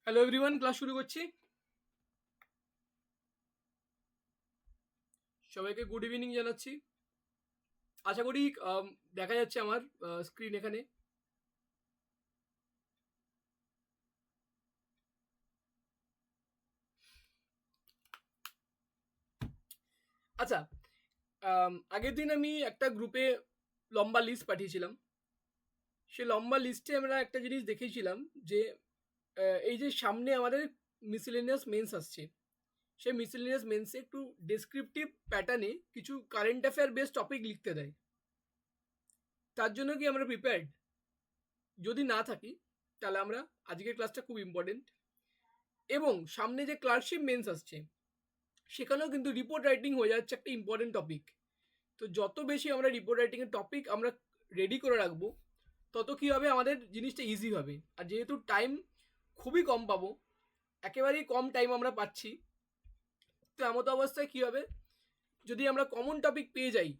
Hello everyone, class শুরু করছি। সবাইকে গুড ইভিনিং জানাচ্ছি। আশা করি দেখা যাচ্ছে আমার স্ক্রিন এখানে। আচ্ছা, আগের দিন আমি একটা গ্রুপে লম্বা লিস্ট পাঠিয়েছিলাম। সে লম্বা লিস্টে আমরা একটা জিনিস দেখেছিলাম যে এই যে সামনে আমাদের মিসেলেনিয়াস মেন্স আসছে, সেই মিসেলেনিয়াস মেন্সে একটু ডেসক্রিপটিভ প্যাটার্নে কিছু কারেন্ট অ্যাফেয়ার বেস টপিক লিখতে দেয়। তার জন্য কি আমরা প্রিপেয়ার্ড? যদি না থাকি তাহলে আমরা আজকের ক্লাসটা খুব ইম্পর্টেন্ট। এবং সামনে যে ক্লার্কশিপ মেন্স আসছে সেখানেও কিন্তু রিপোর্ট রাইটিং হয়ে যাচ্ছে একটা ইম্পর্টেন্ট টপিক। তো যত বেশি আমরা রিপোর্ট রাইটিংয়ের টপিক আমরা রেডি করে রাখবো, তত কী হবে, আমাদের জিনিসটা ইজি হবে। আর যেহেতু টাইম খুবই কম পাবো, একেবারেই কম টাইম আমরা পাচ্ছি, তো এমতো অবস্থায় কী হবে, যদি আমরা কমন টপিক পেয়ে যাই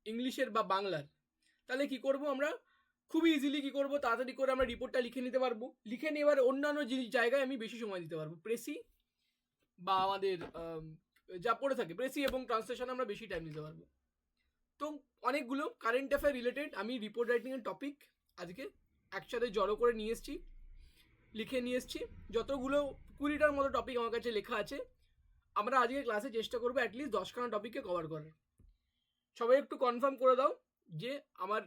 ইংলিশের বা বাংলার, তাহলে কি করব আমরা, খুবই ইজিলি কী করবো, তাড়াতাড়ি করে আমরা রিপোর্টটা লিখে নিতে পারবো। লিখে নিয়ে এবার অন্যান্য জায়গায় আমি বেশি সময় দিতে পারবো। প্রেসি বা আমাদের যা পড়ে থাকে প্রেসি এবং ট্রান্সলেশনে আমরা বেশি টাইম দিতে পারবো। তো অনেকগুলো কারেন্ট অ্যাফেয়ার রিলেটেড আমি রিপোর্ট রাইটিংয়ের টপিক আজকে একসাথে জড়ো করে নিয়ে এসেছি, লিখে নিয়ে এসেছি। যতগুলো 20টার মতো টপিক আমার কাছে লেখা আছে। আমরা আজকে ক্লাসে চেষ্টা করবো অ্যাটলিস্ট 10খানা টপিককে কভার করার। সবাই একটু কনফার্ম করে দাও যে আমার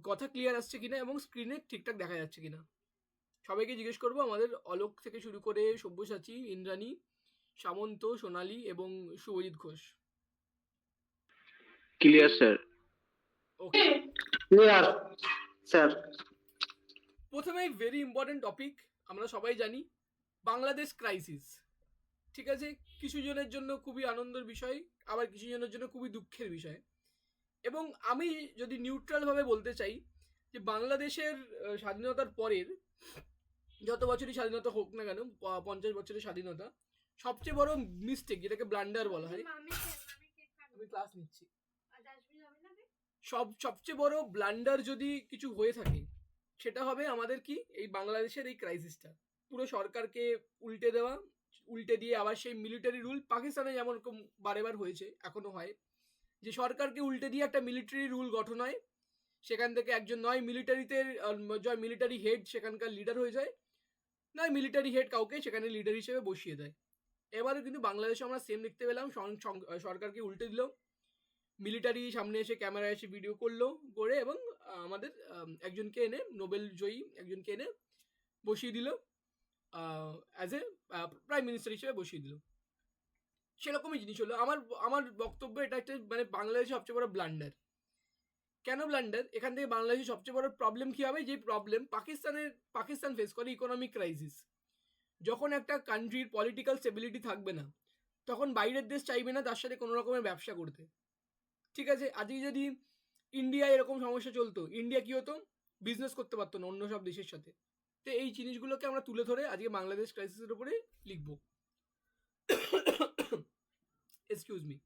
কথা ক্লিয়ার আসছে কিনা এবং স্ক্রিনে ঠিকঠাক দেখা যাচ্ছে কিনা। সবাইকে জিজ্ঞেস করবো, আমাদের অলোক থেকে শুরু করে সব্যসাচী, ইন্দ্রাণী, সামন্ত, সোনালী এবং Subhajit Ghosh. Clear sir. Okay, clear sir. প্রথমে ভেরি ইম্পর্টেন্ট টপিক, আমরা সবাই জানি বাংলাদেশ ক্রাইসিস। ঠিক আছে, কিছু জনের জন্য খুবই আনন্দের বিষয়, আবার কিছু জনের জন্য খুবই দুঃখের বিষয়। এবং আমি যদি নিউট্রালভাবে বলতে চাই যে বাংলাদেশের স্বাধীনতার পরের যত বছরই স্বাধীনতা হোক না কেন, 50 বছরের স্বাধীনতা, সবচেয়ে বড় মিস্টেক যেটাকে ব্লান্ডার বলা হয়, আমি ক্লাস নিচ্ছি, সবচেয়ে বড় ব্লান্ডার যদি কিছু হয়ে থাকে সেটা হবে আমাদের কি, এই বাংলাদেশের এই ক্রাইসিসটা। পুরো সরকারকে উল্টে দেওয়া, উল্টে দিয়ে আবার সেই মিলিটারি রুল, পাকিস্তানে যেমন বারেবার হয়েছে, এখনো হয়, যে সরকারকে উল্টে দিয়ে একটা মিলিটারি রুল গঠন হয়। সেখান থেকে একজন নয় মিলিটারিতে জয় মিলিটারি হেড সেখানকার লিডার হয়ে যায়, নয় মিলিটারি হেড কাউকে সেখানে লিডার হিসেবে বসিয়ে দেয়। এবারও কিন্তু বাংলাদেশে আমরা সেম দেখতে পেলাম, সরকারকে উল্টে দিল, মিলিটারি সামনে এসে ক্যামেরা এসে ভিডিও করলো, করে এবং আমাদের একজনকে এনে, নোবেল জয়ী একজনকে এনে বসিয়ে দিল, অ্যাজ এ প্রাইম মিনিস্টার হিসেবে বসিয়ে দিল। সেরকমই জিনিস হলো। আমার আমার বক্তব্য এটা একটা, মানে বাংলাদেশের সবচেয়ে বড় ব্লান্ডার। কেন ব্লান্ডার? এখান থেকে বাংলাদেশের সবচেয়ে বড় প্রবলেম কী হবে, যে প্রবলেম পাকিস্তান ফেস করে, ইকোনমিক ক্রাইসিস। যখন একটা কান্ট্রির পলিটিক্যাল স্টেবিলিটি থাকবে না, তখন বাইরের দেশ চাইবে না তার সাথে কোনো রকমের ব্যবসা করতে। ঠিক আছে, আজকে যদি ইন্ডিয়া এরকম সমস্যা চলতো, ইন্ডিয়া কি হতো, বিজনেস করতে পারতো না অন্য সব দেশের সাথে। তো এই জিনিসগুলোকে আমরা তুলে ধরে আজকে বাংলাদেশ ক্রাইসিসের উপরে লিখবো। Excuse me.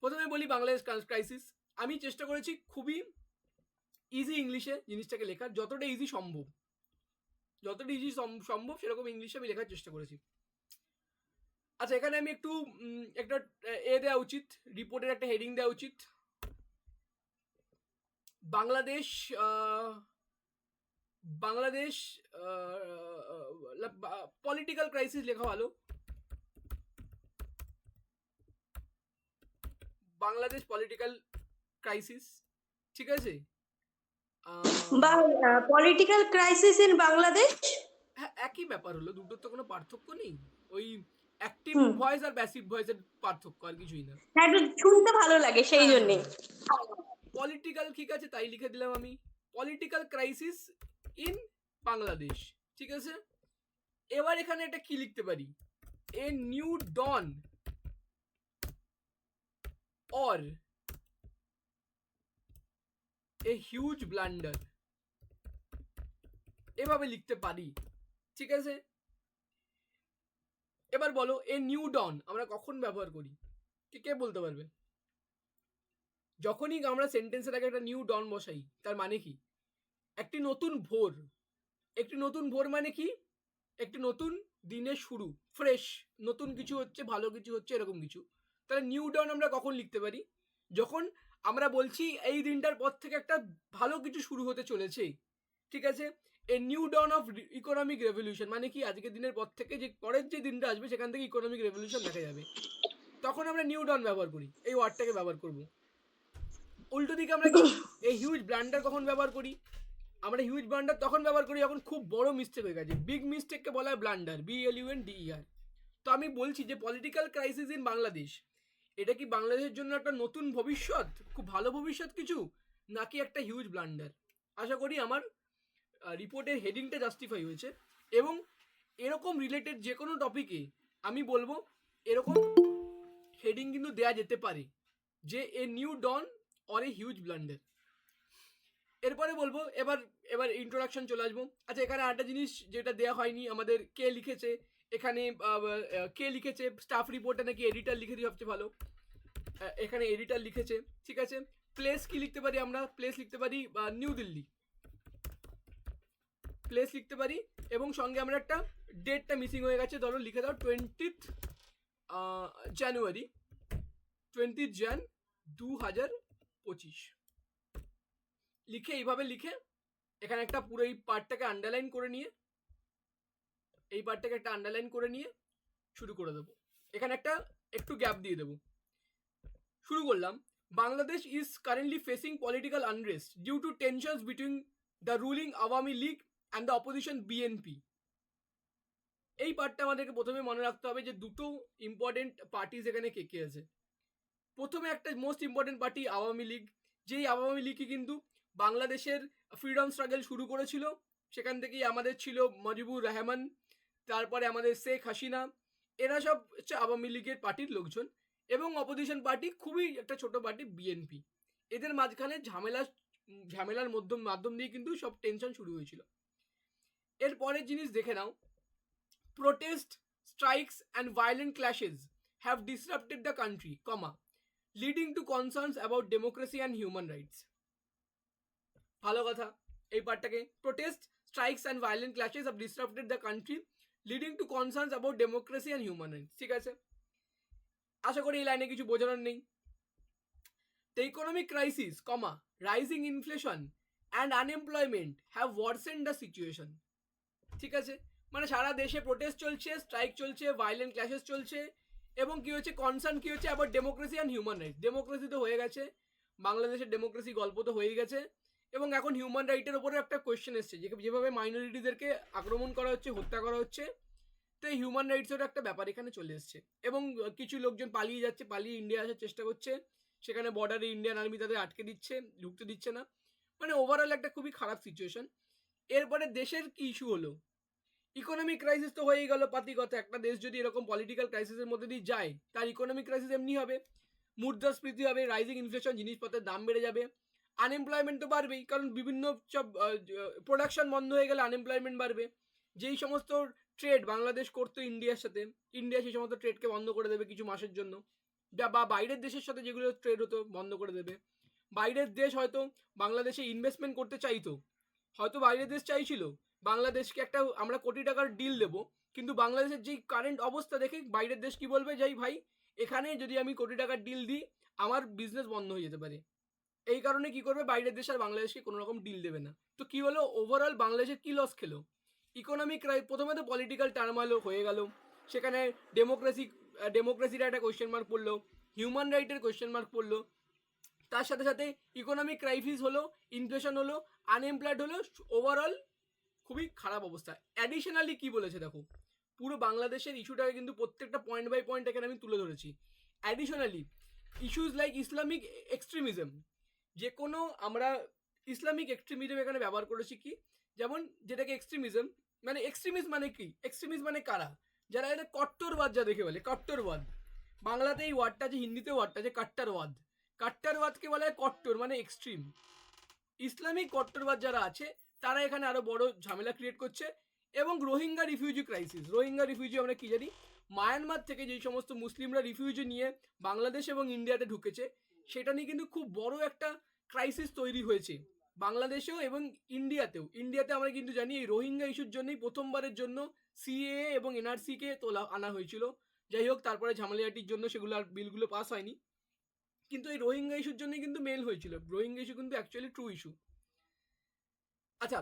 প্রথমে বলি বাংলাদেশ ক্রাইসিস। আমি চেষ্টা করেছি খুবই ইজি ইংলিশে জিনিসটাকে লেখার, যতটা ইজি সম্ভব, যতটা ইজি সম্ভব সেরকম ইংলিশে আমি লেখার চেষ্টা করেছি। আচ্ছা, এখানে আমি একটু একটা দেওয়া উচিত, রিপোর্টের একটা হেডিং দেওয়া উচিত, বাংলাদেশ বাংলাদেশ পলিটিক্যাল ক্রাইসিস লেখা ভালো, বাংলাদেশ পলিটিক্যাল ক্রাইসিস। ঠিক আছে, পলিটিক্যাল ক্রাইসিস ইন বাংলাদেশ। হ্যাঁ, একই ব্যাপার হলো, দুটোর তো কোনো পার্থক্য নেই। ওই অ্যাক্টিভ ভয়েস আর প্যাসিভ ভয়েসের পার্থক্য, আর কিছুই না। হ্যাঁ, একটু শুনতে ভালো লাগে সেই জন্যে। পলিটিক্যাল, ঠিক আছে, তাই লিখে দিলাম আমি, পলিটিক্যাল ক্রাইসিস ইন বাংলাদেশ। ঠিক আছে, এবার এখানে একটা কি লিখতে পারি, a new dawn or a huge blunder, এভাবে লিখতে পারি। ঠিক আছে, এবার বলো এ নিউ ডন আমরা কখন ব্যবহার করি, কে বলতে পারবে? যখনই আমরা সেন্টেন্সের আগে একটা নিউ ডন বসাই, তার মানে কি, একটি নতুন ভোর, একটি নতুন ভোর মানে কি? একটি নতুন দিনের শুরু, ফ্রেশ, নতুন কিছু হচ্ছে, ভালো কিছু হচ্ছে, এরকম কিছু। তাহলে নিউ ডন আমরা কখন লিখতে পারি? যখন আমরা বলছি এই দিনটার পর থেকে একটা ভালো কিছু শুরু হতে চলেছে, ঠিক আছে? A new dawn of economic revolution মানে কি? আজকের দিনের পর থেকে যে পরের যে দিনটা আসবে সেখান থেকে ইকোনমিক রেভলিউশন দেখা যাবে, তখন আমরা নিউ ডন ব্যবহার করি, এই ওয়ার্ডটাকে ব্যবহার করব। উল্টো দিকে আমরা কি এই হিউজ ব্লান্ডার কখন ব্যবহার করি? আমরা হিউজ ব্লান্ডার তখন ব্যবহার করি যখন খুব বড় মিস্টেক হয়ে গেছে। বিগ মিস্টেককে বলা হয় ব্লান্ডার, BLUNDER। তো আমি বলছি যে পলিটিক্যাল ক্রাইসিস ইন বাংলাদেশ, এটা কি বাংলাদেশের জন্য একটা নতুন ভবিষ্যৎ, খুব ভালো ভবিষ্যৎ কিছু, নাকি একটা হিউজ ব্লান্ডার? আশা করি আমার রিপোর্টের হেডিংটা জাস্টিফাই হয়েছে, এবং এরকম রিলেটেড যে কোনো টপিকে আমি বলবো এরকম হেডিং কিন্তু দেয়া যেতে পারে, যে a new dawn or a huge blunder. এরপরে বলবো, এবার এবার ইন্ট্রোডাকশন চলে আসবো। আচ্ছা, এখানে আরেকটা জিনিস যেটা দেওয়া হয়নি আমাদের, কে লিখেছে এখানে, কে লিখেছে স্টাফ রিপোর্টে নাকি এডিটর লিখে দিই সবচেয়ে ভালো। এখানে এডিটর লিখেছে, ঠিক আছে। প্লেস কি লিখতে পারি আমরা? প্লেস লিখতে পারি নিউ দিল্লি, প্লেস লিখতে পারি, এবং সঙ্গে আমরা একটা ডেটটা মিসিং হয়ে গেছে, ধরো লিখে দাও 20 জানুয়ারি, 20 jan 2025 লিখে, এইভাবে লিখে এখানে একটা পুরো এই পার্টটাকে আন্ডারলাইন করে নিয়ে, এই পার্টটাকে একটা আন্ডারলাইন করে নিয়ে শুরু করে দেবো। এখানে একটা একটু গ্যাপ দিয়ে দেবো। শুরু করলাম। Bangladesh is currently facing political unrest due to tensions between the ruling Awami League and the opposition BNP. এই পার্টটা আমাদেরকে প্রথমে মনে রাখতে হবে যে দুটো ইম্পর্টেন্ট পার্টিজ এখানে কে কে আছে। প্রথমে একটা most important party Awami League, যেই আওয়ামী লীগই কিন্তু বাংলাদেশের ফ্রিডম স্ট্রাগল শুরু করেছিল। সেখান থেকেই আমাদের ছিল মুজিবুর রহমান, তারপরে আমাদের শেখ হাসিনা, এরা সব হচ্ছে আওয়ামী লীগের পার্টির লোকজন। এবং অপোজিশন পার্টি খুবই একটা ছোট পার্টি বিএনপি। এদের মাঝখানে ঝামেলার মাধ্যম দিয়ে কিন্তু সব টেনশন শুরু হয়েছিল। এরপরের জিনিস দেখে নাও, protest, strikes and violent clashes have disrupted the country, leading to concerns about democracy and human rights. ভালো কথা, এই পার্টটাকে, protest, strikes and violent clashes have disrupted the country leading to concerns about democracy and human rights, ঠিক আছে। আশা করি এই লাইনে কিছু বোঝানোর নেই। The economic crisis, rising inflation and unemployment have worsened the situation, ঠিক আছে। মানে সারা দেশে প্রোটেস্ট চলছে, স্ট্রাইক চলছে, ভায়োলেন্ট ক্ল্যাশেস চলছে, এবং কি হচ্ছে, কনসার্ন কি হচ্ছে, আবার democracy and human rights. Democracy তো হয়ে গেছে, বাংলাদেশের ডেমোক্রেসি গল্প তো হয়ে গেছে, এবং এখন হিউম্যান রাইটের ওপরে একটা কোয়েশ্চেন এসছে, যেভাবে মাইনরিটিদেরকে আক্রমণ করা হচ্ছে, হত্যা করা হচ্ছে, তো এই হিউম্যান রাইটসেরও একটা ব্যাপার এখানে চলে এসছে। এবং কিছু লোকজন পালিয়ে যাচ্ছে, পালিয়ে ইন্ডিয়া আসার চেষ্টা করছে, সেখানে বর্ডারে ইন্ডিয়ান আর্মি তাদের আটকে দিচ্ছে, ঢুকতে দিচ্ছে না। মানে ওভারঅল একটা খুবই খারাপ সিচুয়েশন। এরপরে দেশের কি ইস্যু হলো? ইকোনমিক ক্রাইসিস তো হয়েই গেল, পাতি কথা। একটা দেশ যদি এরকম পলিটিক্যাল ক্রাইসিসের মধ্যে দিয়ে যায়, তার ইকোনমিক ক্রাইসিস এমনি হবে, মুদ্রাস্ফীতি হবে, রাইজিং ইনফ্লেশন, জিনিসপত্রের দাম বেড়ে যাবে, আনএমপ্লয়মেন্ট তো বাড়বেই, কারণ বিভিন্ন সব প্রোডাকশন বন্ধ হয়ে গেলে আনএমপ্লয়মেন্ট বাড়বে। যেই সমস্ত ট্রেড বাংলাদেশ করতো ইন্ডিয়ার সাথে, ইন্ডিয়া সেই সমস্ত ট্রেডকে বন্ধ করে দেবে কিছু মাসের জন্য, বা বাইরের দেশের সাথে যেগুলো ট্রেড হতো বন্ধ করে দেবে। বাইরের দেশ হয়তো বাংলাদেশে ইনভেস্টমেন্ট করতে চাইতো, হয়তো বাইরের দেশ চাইছিল বাংলাদেশকে একটা আমরা কোটি টাকার ডিল দেবো, কিন্তু বাংলাদেশের যেই কারেন্ট অবস্থা দেখে বাইরের দেশ কি বলবে, যাই ভাই এখানে যদি আমি কোটি টাকার ডিল দিই আমার বিজনেস বন্ধ হয়ে যেতে পারে। এই কারণে কি করবে, বাইরের দেশ আর বাংলাদেশকে কোনো রকম ডিল দেবে না। তো কি হলো, ওভারঅল বাংলাদেশের কি লস খেলো? ইকোনমিক প্রথমে তো পলিটিক্যাল টার্মোইল হয়ে গেল, সেখানে ডেমোক্রেসির একটা কোয়েশ্চেন মার্ক পড়লো, হিউম্যান রাইটের কোয়েশ্চেন মার্ক পড়লো, তার সাথে সাথে ইকোনমিক ক্রাইসিস হলো, ইনফ্লেশন হলো, আনএমপ্লয়েড হলো, ওভারঅল খুবই খারাপ অবস্থা। অ্যাডিশনালি কি বলেছে দেখো, পুরো বাংলাদেশের ইস্যুটাকে কিন্তু প্রত্যেকটা পয়েন্ট বাই পয়েন্ট এখানে আমি তুলে ধরেছি। Additionally issues like Islamic extremism, যে কোনো আমরা ইসলামিক এক্সট্রিমিজম এখানে ব্যবহার করেছি, কি যেমন যেটাকে এক্সট্রিমিজম মানে, এক্সট্রিমিস্ট মানে কি, এক্সট্রিমিস্ট মানে কারা, যারা এটা কট্টরবাদ, যা দেখে বলে কট্টরবাদ। বাংলাতে এই ওয়ার্ডটা আছে, হিন্দিতে ওয়ার্ডটা আছে কাট্টারওয়াদ। কাট্টারওয়াদকে বলা হয় কট্টর মানে এক্সট্রিম। ইসলামিক কট্টরবাদ যারা আছে তারা এখানে আরো বড় ঝামেলা ক্রিয়েট করছে। এবং Rohingya refugee crisis, Rohingya refugee আমরা কি জানি, মায়ানমার থেকে যেই সমস্ত মুসলিমরা রিফিউজি নিয়ে বাংলাদেশ এবং ইন্ডিয়াতে ঢুকেছে, সেটা নিয়ে কিন্তু খুব বড় একটা ক্রাইসিস তৈরি হয়েছে। বাংলাদেশেও এবং ইন্ডিয়াতে আমরা কিন্তু জানি এই রোহিঙ্গা ইস্যুর জন্যই প্রথমবারের জন্য সিএএ এবং এনআরসিকে আনা হয়েছিল। যাই হোক, তারপরে ঝামেলাটির জন্য সেগুলো আর বিলগুলো পাস হয়নি, কিন্তু এই রোহিঙ্গা ইস্যুর জন্যই কিন্তু মেল হয়েছিল। রোহিঙ্গা ইস্যু কিন্তু অ্যাকচুয়ালি ট্রু ইস্যু। আচ্ছা,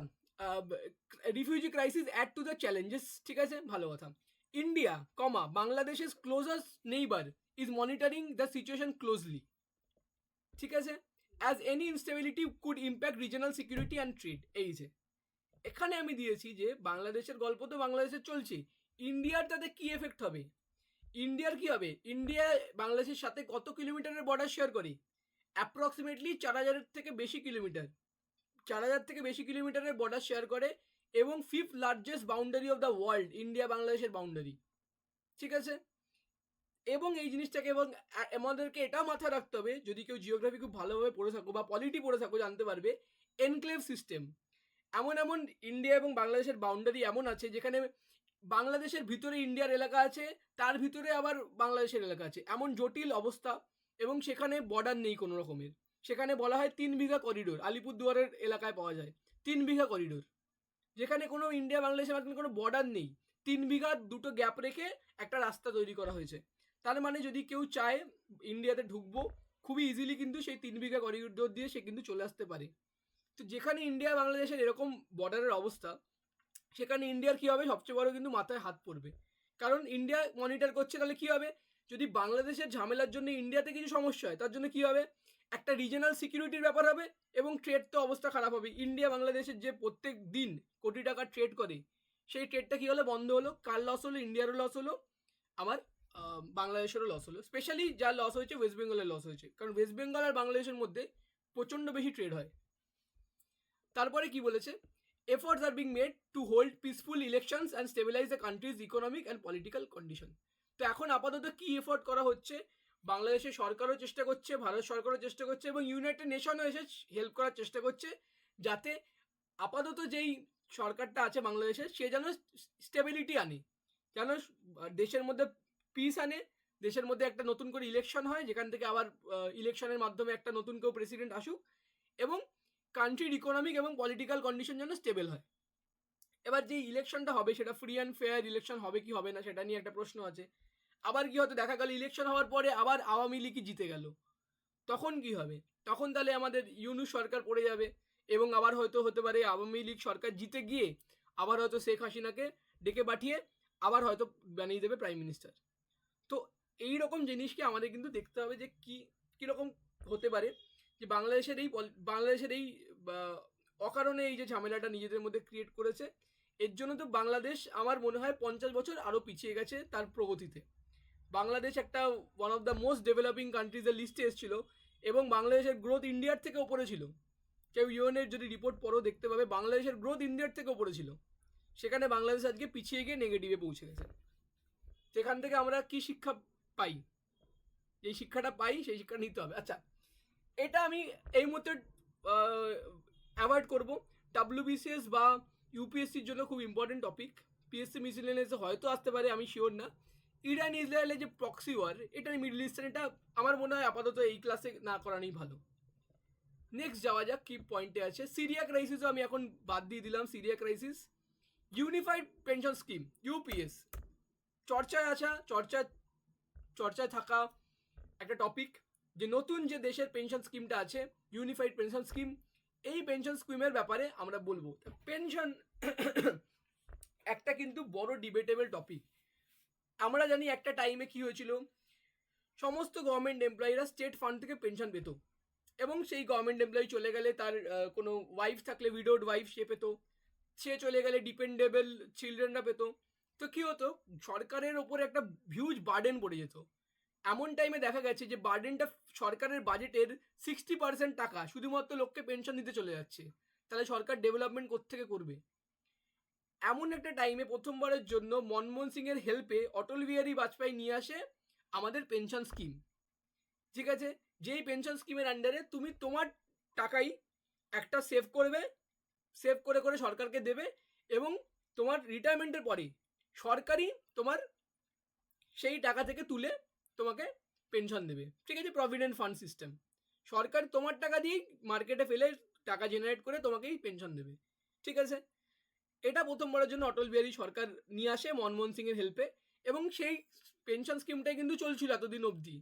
refugee crisis add to the challenges, ঠিক আছে, ভালো কথা। ইন্ডিয়া বাংলাদেশের closest neighbour is monitoring the situation closely, ঠিক আছে, as any instability could impact regional security and trade. এই যে এখানে আমি দিয়েছি যে বাংলাদেশের গল্প তো বাংলাদেশের চলছে, ইন্ডিয়ার তাতে কি এফেক্ট হবে? ইন্ডিয়ার কি হবে? ইন্ডিয়া বাংলাদেশের সাথে কত কিলোমিটারের বর্ডার শেয়ার করে? অ্যাপ্রক্সিমেটলি 4000 থেকে বেশি কিলোমিটার, 4000 থেকে বেশি কিলোমিটারের বর্ডার শেয়ার করে, এবং 5th largest boundary of the world India বাংলাদেশের বাউন্ডারি, ঠিক আছে। এবং এই জিনিসটাকে, এবং আমাদেরকে এটা মাথায় রাখতে হবে, যদি কেউ জিওগ্রাফি খুব ভালোভাবে পড়ে থাকো বা পলিটি পড়ে থাকো, জানতে পারবে এনক্লেভ সিস্টেম। এমন ইন্ডিয়া এবং বাংলাদেশের বাউন্ডারি এমন আছে যেখানে বাংলাদেশের ভিতরে ইন্ডিয়ার এলাকা আছে, তার ভিতরে আবার বাংলাদেশের এলাকা আছে, এমন জটিল অবস্থা। এবং সেখানে বর্ডার নেই কোনো রকমের। সেখানে বলা হয় 3 বিঘা করিডোর, আলিপুরদুয়ারের এলাকায় পাওয়া যায় 3 বিঘা করিডোর, যেখানে কোনো ইন্ডিয়া বাংলাদেশের মাঝখানে কোনো বর্ডার নেই। 3 বিঘা দুটো গ্যাপ রেখে একটা রাস্তা তৈরি করা হয়েছে। তার মানে যদি কেউ চায় ইন্ডিয়াতে ঢুকবো, খুবই ইজিলি কিন্তু সেই 3 বিঘা করিডোর দিয়ে সে কিন্তু চলে আসতে পারে। তো যেখানে ইন্ডিয়া বাংলাদেশের এরকম বর্ডারের অবস্থা, সেখানে ইন্ডিয়ার কী হবে? সবচেয়ে বড় কিন্তু মাথায় হাত পড়বে, কারণ ইন্ডিয়া মনিটর করছে। তাহলে কী হবে? যদি বাংলাদেশের ঝামেলার জন্য ইন্ডিয়াতে কিছু সমস্যা হয়, তার জন্য কী হবে? একটা রিজনাল সিকিউরিটির ব্যাপার হবে, এবং ট্রেড তো অবস্থা খারাপ হবে। ইন্ডিয়া বাংলাদেশের যে প্রত্যেক দিন কোটি টাকা ট্রেড করে, সেই ট্রেডটা কী হলো? বন্ধ হলো। কার লস হলো? ইন্ডিয়ারও লস হলো, আমার বাংলাদেশেরও লস হলো। স্পেশালি যার লস হয়েছে, ওয়েস্ট বেঙ্গলের লস হয়েছে, কারণ ওয়েস্ট বেঙ্গল আর বাংলাদেশের মধ্যে প্রচণ্ড বেশি ট্রেড হয়। তারপরে কি বলেছে? efforts are being made to hold peaceful elections and stabilize the country's economic and political condition. তো এখন আপাতত কি এফোর্ট করা হচ্ছে? বাংলাদেশের সরকারও চেষ্টা করছে, ভারত সরকারও চেষ্টা করছে, এবং ইউনাইটেড নেশনও এসে হেল্প করার চেষ্টা করছে, যাতে আপাতত যেই সরকারটা আছে বাংলাদেশের, সে যেন স্টেবিলিটি আনে, যেন দেশের মধ্যে পিস আনে, দেশের মধ্যে একটা নতুন করে ইলেকশন হয়, যেখান থেকে আবার ইলেকশনের মাধ্যমে একটা নতুন কেউ প্রেসিডেন্ট আসুক, এবং কান্ট্রির ইকোনমিক এবং পলিটিক্যাল কন্ডিশন যেন স্টেবল হয়। এবার যে ইলেকশনটা হবে, সেটা ফ্রি অ্যান্ড ফেয়ার ইলেকশন হবে কি হবে না, সেটা নিয়ে একটা প্রশ্ন আছে। আবার কি হয়তো দেখা গেল ইলেকশন হওয়ার পরে আবার আওয়ামী লীগই জিতে গেল, তখন কি হবে? তখন তাহলে আমাদের ইউনূস সরকার পড়ে যাবে, এবং আবার হয়তো হতে পারে আওয়ামী লীগ সরকার জিতে গিয়ে আবার হয়তো শেখ হাসিনাকে ডেকে পাঠিয়ে আবার হয়তো বানিয়ে দেবে প্রাইম মিনিস্টার। তো এই রকম জিনিসকে আমাদের কিন্তু দেখতে হবে যে কীরকম হতে পারে, যে বাংলাদেশের এই অকারণে এই যে ঝামেলাটা নিজেদের মধ্যে ক্রিয়েট করেছে, এর জন্য তো বাংলাদেশ আমার মনে হয় 50 বছর আরও পিছিয়ে গেছে তার প্রগতিতে। বাংলাদেশ একটা one of the most developing কান্ট্রিজের লিস্টে এসেছিল, এবং বাংলাদেশের গ্রোথ ইন্ডিয়ার থেকে ওপরে ছিল। কেউ ইউএনের যদি রিপোর্ট পড়ো, দেখতে পাবে বাংলাদেশের গ্রোথ ইন্ডিয়ার থেকে ওপরে ছিল। সেখানে বাংলাদেশ আজকে পিছিয়ে গিয়ে নেগেটিভে পৌঁছে গেছে। সেখান থেকে আমরা কি শিক্ষা পাই? যেই শিক্ষাটা পাই সেই শিক্ষা নিতে হবে। আচ্ছা, এটা আমি এই মুহূর্তে অ্যাভয়েড করবো। ডাব্লিউবিসিএস বা ইউপিএসসির জন্য খুব ইম্পর্টেন্ট টপিক। পিএসসি মিসেলেনিয়াসে হয়তো আসতে পারে, আমি শিওর না। ইরান ইসরায়েলের যে প্রক্সি ওয়ার, এটা মিডল ইস্টার্ন, এটা আমার মনে হয় আপাতত এই ক্লাসে না করানোই ভালো। নেক্সট যাওয়া যাক কি পয়েন্টে আছে। সিরিয়া ক্রাইসিসও আমি এখন বাদ দিয়ে দিলাম। Syria crisis, unified pension scheme UPS, চর্চায় থাকা একটা টপিক, যে নতুন যে দেশের পেনশন স্কিমটা আছে, ইউনিফাইড পেনশন স্কিম, এই পেনশন স্কিমের ব্যাপারে আমরা বলবো। পেনশন একটা কিন্তু বড় ডিবেটেবল টপিক। আমরা জানি একটা টাইমে কি হয়েছিল, সমস্ত গভর্নমেন্ট এমপ্লয়িরা স্টেট ফান্ড থেকে পেনশন পেত, এবং সেই গভর্নমেন্ট এমপ্লয়ি চলে গেলে, তার কোনো ওয়াইফ থাকলে উইডোড ওয়াইফ সে পেত, সে চলে গেলে ডিপেন্ডেবল চিলড্রেনরা পেত। তো কী হতো, সরকারের ওপরে একটা হিউজ বার্ডেন পড়ে যেত। এমন টাইমে দেখা গেছে যে বার্ডেনটা সরকারের বাজেটের 60% টাকা শুধুমাত্র লোককে পেনশন দিতে চলে যাচ্ছে। তাহলে সরকার ডেভেলপমেন্ট কোত্থেকে করবে? এমন একটা টাইমে প্রথমবারের জন্য মনমোহন সিংয়ের হেল্পে অটল বিহারী বাজপেয়ী নিয়ে আসে আমাদের পেনশন স্কিম, ঠিক আছে, যেই পেনশন স্কিমের আন্ডারে তুমি তোমার টাকাই একটা সেভ করবে, সেভ করে করে সরকারকে দেবে, এবং তোমার রিটায়ারমেন্টের পরে সরকারই তোমার সেই টাকা থেকে তুলে তোমাকে পেনশন দেবে, ঠিক আছে, প্রভিডেন্ট ফান্ড সিস্টেম। সরকার তোমার টাকা দিয়েই মার্কেটে ফেলে টাকা জেনারেট করে তোমাকেই পেনশন দেবে, ঠিক আছে। এটা প্রথমবারের জন্য অটল বিহারী সরকার নিয়ে আসে মনমোহন সিং এর হেল্পে, এবং সেই পেনশন স্কিমটাই কিন্তু চলছিল এতদিন অবধি।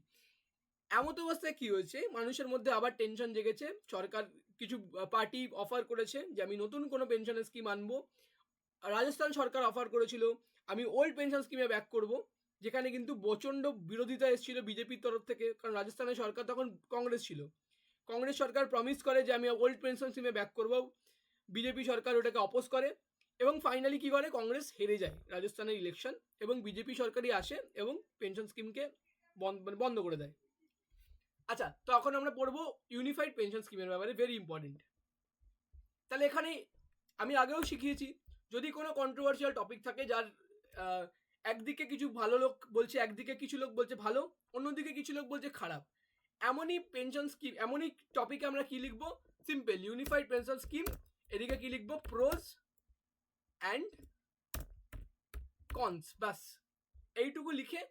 এমত অবস্থায় কি হয়েছে, মানুষের মধ্যে আবার টেনশন জেগেছে, সরকার কিছু পার্টি অফার করেছে যে আমি নতুন কোনো পেনশনের স্কিম আনবো। রাজস্থান সরকার অফার করেছিল আমি ওল্ড পেনশন স্কিমে ব্যাক করব, যেখানে কিন্তু প্রচণ্ড বিরোধিতা এসেছিল বিজেপির তরফ থেকে, কারণ রাজস্থানের সরকার তখন কংগ্রেস ছিল। কংগ্রেস সরকার প্রমিস করে যে আমি ওল্ড পেনশন স্কিমে ব্যাক করব, বিজেপি সরকার ওটাকে অপোজ করে, এবং ফাইনালি কী করে, কংগ্রেস হেরে যায় রাজস্থানের ইলেকশন, এবং বিজেপি সরকারই আসে এবং পেনশন স্কিমকে বন্ধ করে দেয়। আচ্ছা, তো এখন আমরা পড়বো ইউনিফাইড পেনশন স্কিমের ব্যাপারে, ভেরি ইম্পর্টেন্ট। তাহলে এখানে আমি আগেও শিখিয়েছি, যদি কোনো কন্ট্রোভার্সিয়াল টপিক থাকে যার একদিকে কিছু ভালো লোক বলছে, একদিকে কিছু লোক বলছে ভালো, অন্যদিকে কিছু লোক বলছে খারাপ, এমনই পেনশন স্কিম, এমনই টপিকে আমরা কি লিখবো, সিম্পল ইউনিফাইড পেনশন স্কিম, এদিকে কি লিখবো, প্রোস অ্যান্ড কনস, বাস এইটুকু লিখে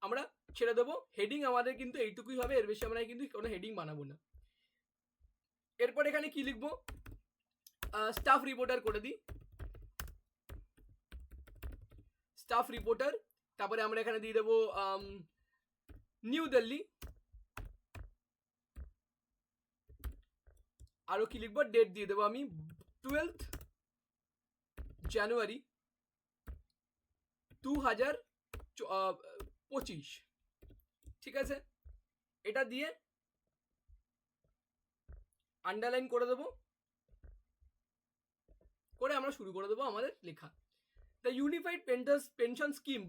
আমরা ছেড়ে দেবো। হেডিং আমাদের কিন্তু এইটুকুই হবে, এর বেশি আমরা কিন্তু কোনো হেডিং বানাবো না। এরপর এখানে কি লিখবো, স্টাফ রিপোর্টার করে দিই, স্টাফ রিপোর্টার। তারপরে আমরা এখানে দিয়ে দেবো নিউ দিল্লি, আরো কি লিখবো, ডেট দিয়ে দেবো আমি 12 জানুয়ারি 2025, ঠিক আছে। এটা দিয়ে আন্ডারলাইন করে দেবো, করে আমরা শুরু করে দেবো আমাদের লেখা। The Unified Pension Scheme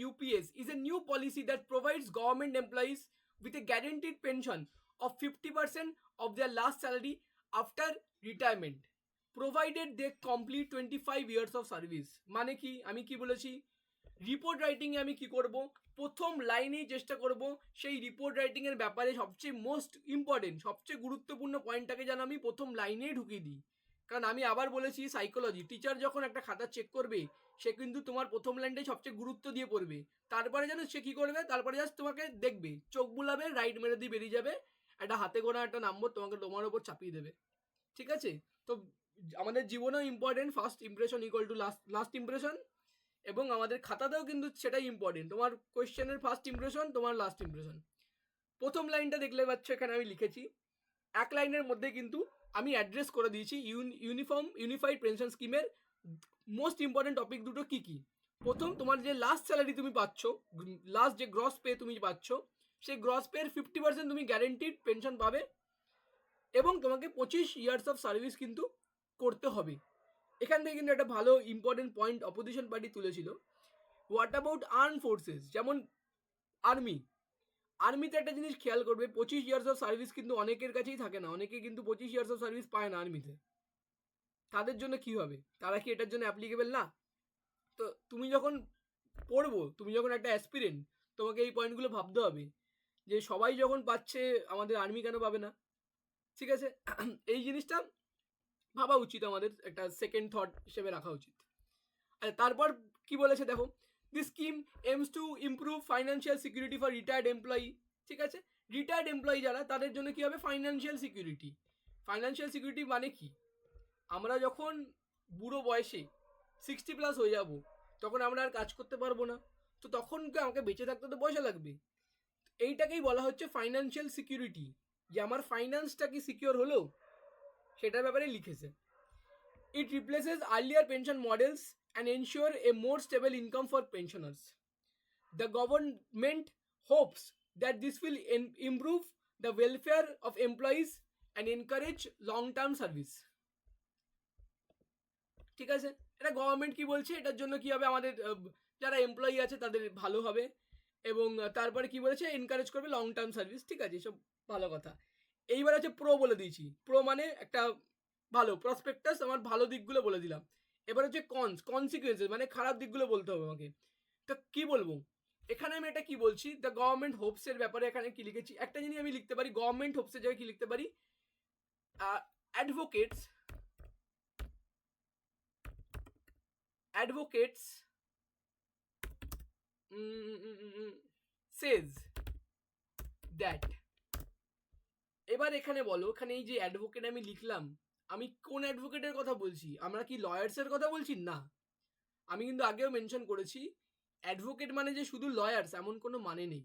(UPS) is a new policy that provides government employees with a guaranteed pension of 50% of their last salary after retirement, provided they complete 25 years of service. মানে কি, আমি কি বলেছি, রিপোর্ট রাইটিংয়ে আমি কি করব, প্রথম লাইনেই চেষ্টা করব সেই রিপোর্ট রাইটিংয়ের ব্যাপারে সবচেয়ে মোস্ট ইম্পর্টেন্ট, সবচেয়ে গুরুত্বপূর্ণ পয়েন্টটাকে যেন আমি প্রথম লাইনেই ঢুকিয়ে দিই। কারণ আমি আবার বলেছি, সাইকোলজি, টিচার যখন একটা খাতা চেক করবে সে কিন্তু তোমার প্রথম লাইনটাই সবচেয়ে গুরুত্ব দিয়ে পড়বে, তারপরে যেন সে কী করবে, তারপরে জাস্ট তোমাকে দেখবে, চোখ বুলাবে, রাইট মেরে দিয়ে বেরিয়ে যাবে, একটা হাতে গোনা একটা নম্বর তোমার ওপর চাপিয়ে দেবে, ঠিক আছে। তো আমাদের জীবনেও important, first impression equal to last impression, এবং আমাদের খাতাতেও কিন্তু সেটাই ইম্পর্টেন্ট, তোমার কোয়েশ্চেনের ফার্স্ট ইমপ্রেশন, তোমার লাস্ট ইমপ্রেশন। প্রথম লাইনটা দেখলে পাচ্ছ এখানে আমি লিখেছি, এক লাইনের মধ্যে কিন্তু আমি অ্যাড্রেস করে দিয়েছি ইউনিফাইড পেনশন স্কিমের মোস্ট ইম্পর্টেন্ট টপিক দুটো কি কি। প্রথম, তোমার যে লাস্ট স্যালারি তুমি পাচ্ছ, লাস্ট যে গ্রস পে তুমি পাচ্ছ, সেই গ্রস পের 50% তুমি গ্যারেন্টিড পেনশন পাবে, এবং তোমাকে 25 ইয়ার্স অফ সার্ভিস কিন্তু করতে হবে। এখান থেকে কিন্তু একটা ভালো ইম্পর্টেন্ট পয়েন্ট অপোজিশন পার্টি তুলেছিল, হোয়াট অ্যাবাউট আর্ম ফোর্সেস, যেমন আর্মিতে একটা জিনিস খেয়াল করবে, 25 ইয়ার্স অফ সার্ভিস কিন্তু অনেকের কাছেই থাকে না, অনেকে কিন্তু 25 ইয়ার্স অফ সার্ভিস পায় না আর্মিতে। তাদের জন্য কি হবে, তারা কি এটার জন্য অ্যাপ্লিকেবল না? তো তুমি যখন পড়বো, তুমি যখন একটা অ্যাসপিরেন্ট, তোমাকে এই পয়েন্টগুলো ভাবতে হবে যে সবাই যখন পাচ্ছে আমাদের আর্মি কেন পাবে না, ঠিক আছে। এই জিনিসটা ভাবা উচিত, আমাদের একটা সেকেন্ড থট হিসেবে রাখা উচিত। আচ্ছা, তারপর কি বলেছে দেখো, this scheme aims to improve financial security for retired employee, ঠিক আছে। রিটায়ার্ড এমপ্লয়ি যারা, তাদের জন্য কি হবে, ফাইন্যান্সিয়াল সিকিউরিটি। ফাইন্যান্সিয়াল সিকিউরিটি মানে কি, আমরা যখন বুড়ো বয়সে 60+ হয়ে যাব, তখন আমরা আর কাজ করতে পারবো না, তো তখন আমাকে বেঁচে থাকতে তো পয়সা লাগবে। এইটাকেই বলা হচ্ছে ফাইন্যান্সিয়াল সিকিউরিটি, যে আমার ফাইন্যান্সটা কি সিকিউর হলো সেটার ব্যাপারে লিখেছে। It replaces earlier pension models and ensure a more stable income for pensioners. The government hopes that this will improve the welfare of employees and encourage long-term service. ঠিক আছে, এটা গভর্নমেন্ট কি বলছে, এটার জন্য কি হবে, আমাদের যারা এমপ্লয়ি আছে তাদের ভালো হবে, এবং তারপরে কি বলেছে, এনকারেজ করবে লং টার্ম সার্ভিস, ঠিক আছে, এসব ভালো কথা। এইবার হচ্ছে প্রো বলে দিয়েছি, প্রো মানে একটা ভালো প্রসপেক্টাস, আমার ভালো দিকগুলো বলে দিলাম। এবার হচ্ছে কনসিকুয়েন্সেস, মানে খারাপ দিকগুলো বলতে হবে আমাকে। তো কি বলবো, এখানে আমি এটা কি বলছি, দ্য গভর্নমেন্ট হোপসের ব্যাপারে এখানে কি লিখেছি, একটা জিনিস আমি লিখতে পারি, গভর্নমেন্ট হোপসের জায়গায় কি লিখতে পারি, অ্যাডভোকেটস says that। এবার এখানে বলো, এখানে এই যে অ্যাডভোকেট আমি লিখলাম, আমি কোন অ্যাডভোকেটের কথা বলছি? আমরা কি লয়ার্সের কথা বলছি? না। আমি কিন্তু আগেও মেনশন করেছি, অ্যাডভোকেট মানে যে শুধু লয়ার্স এমন কোনো মানে নেই।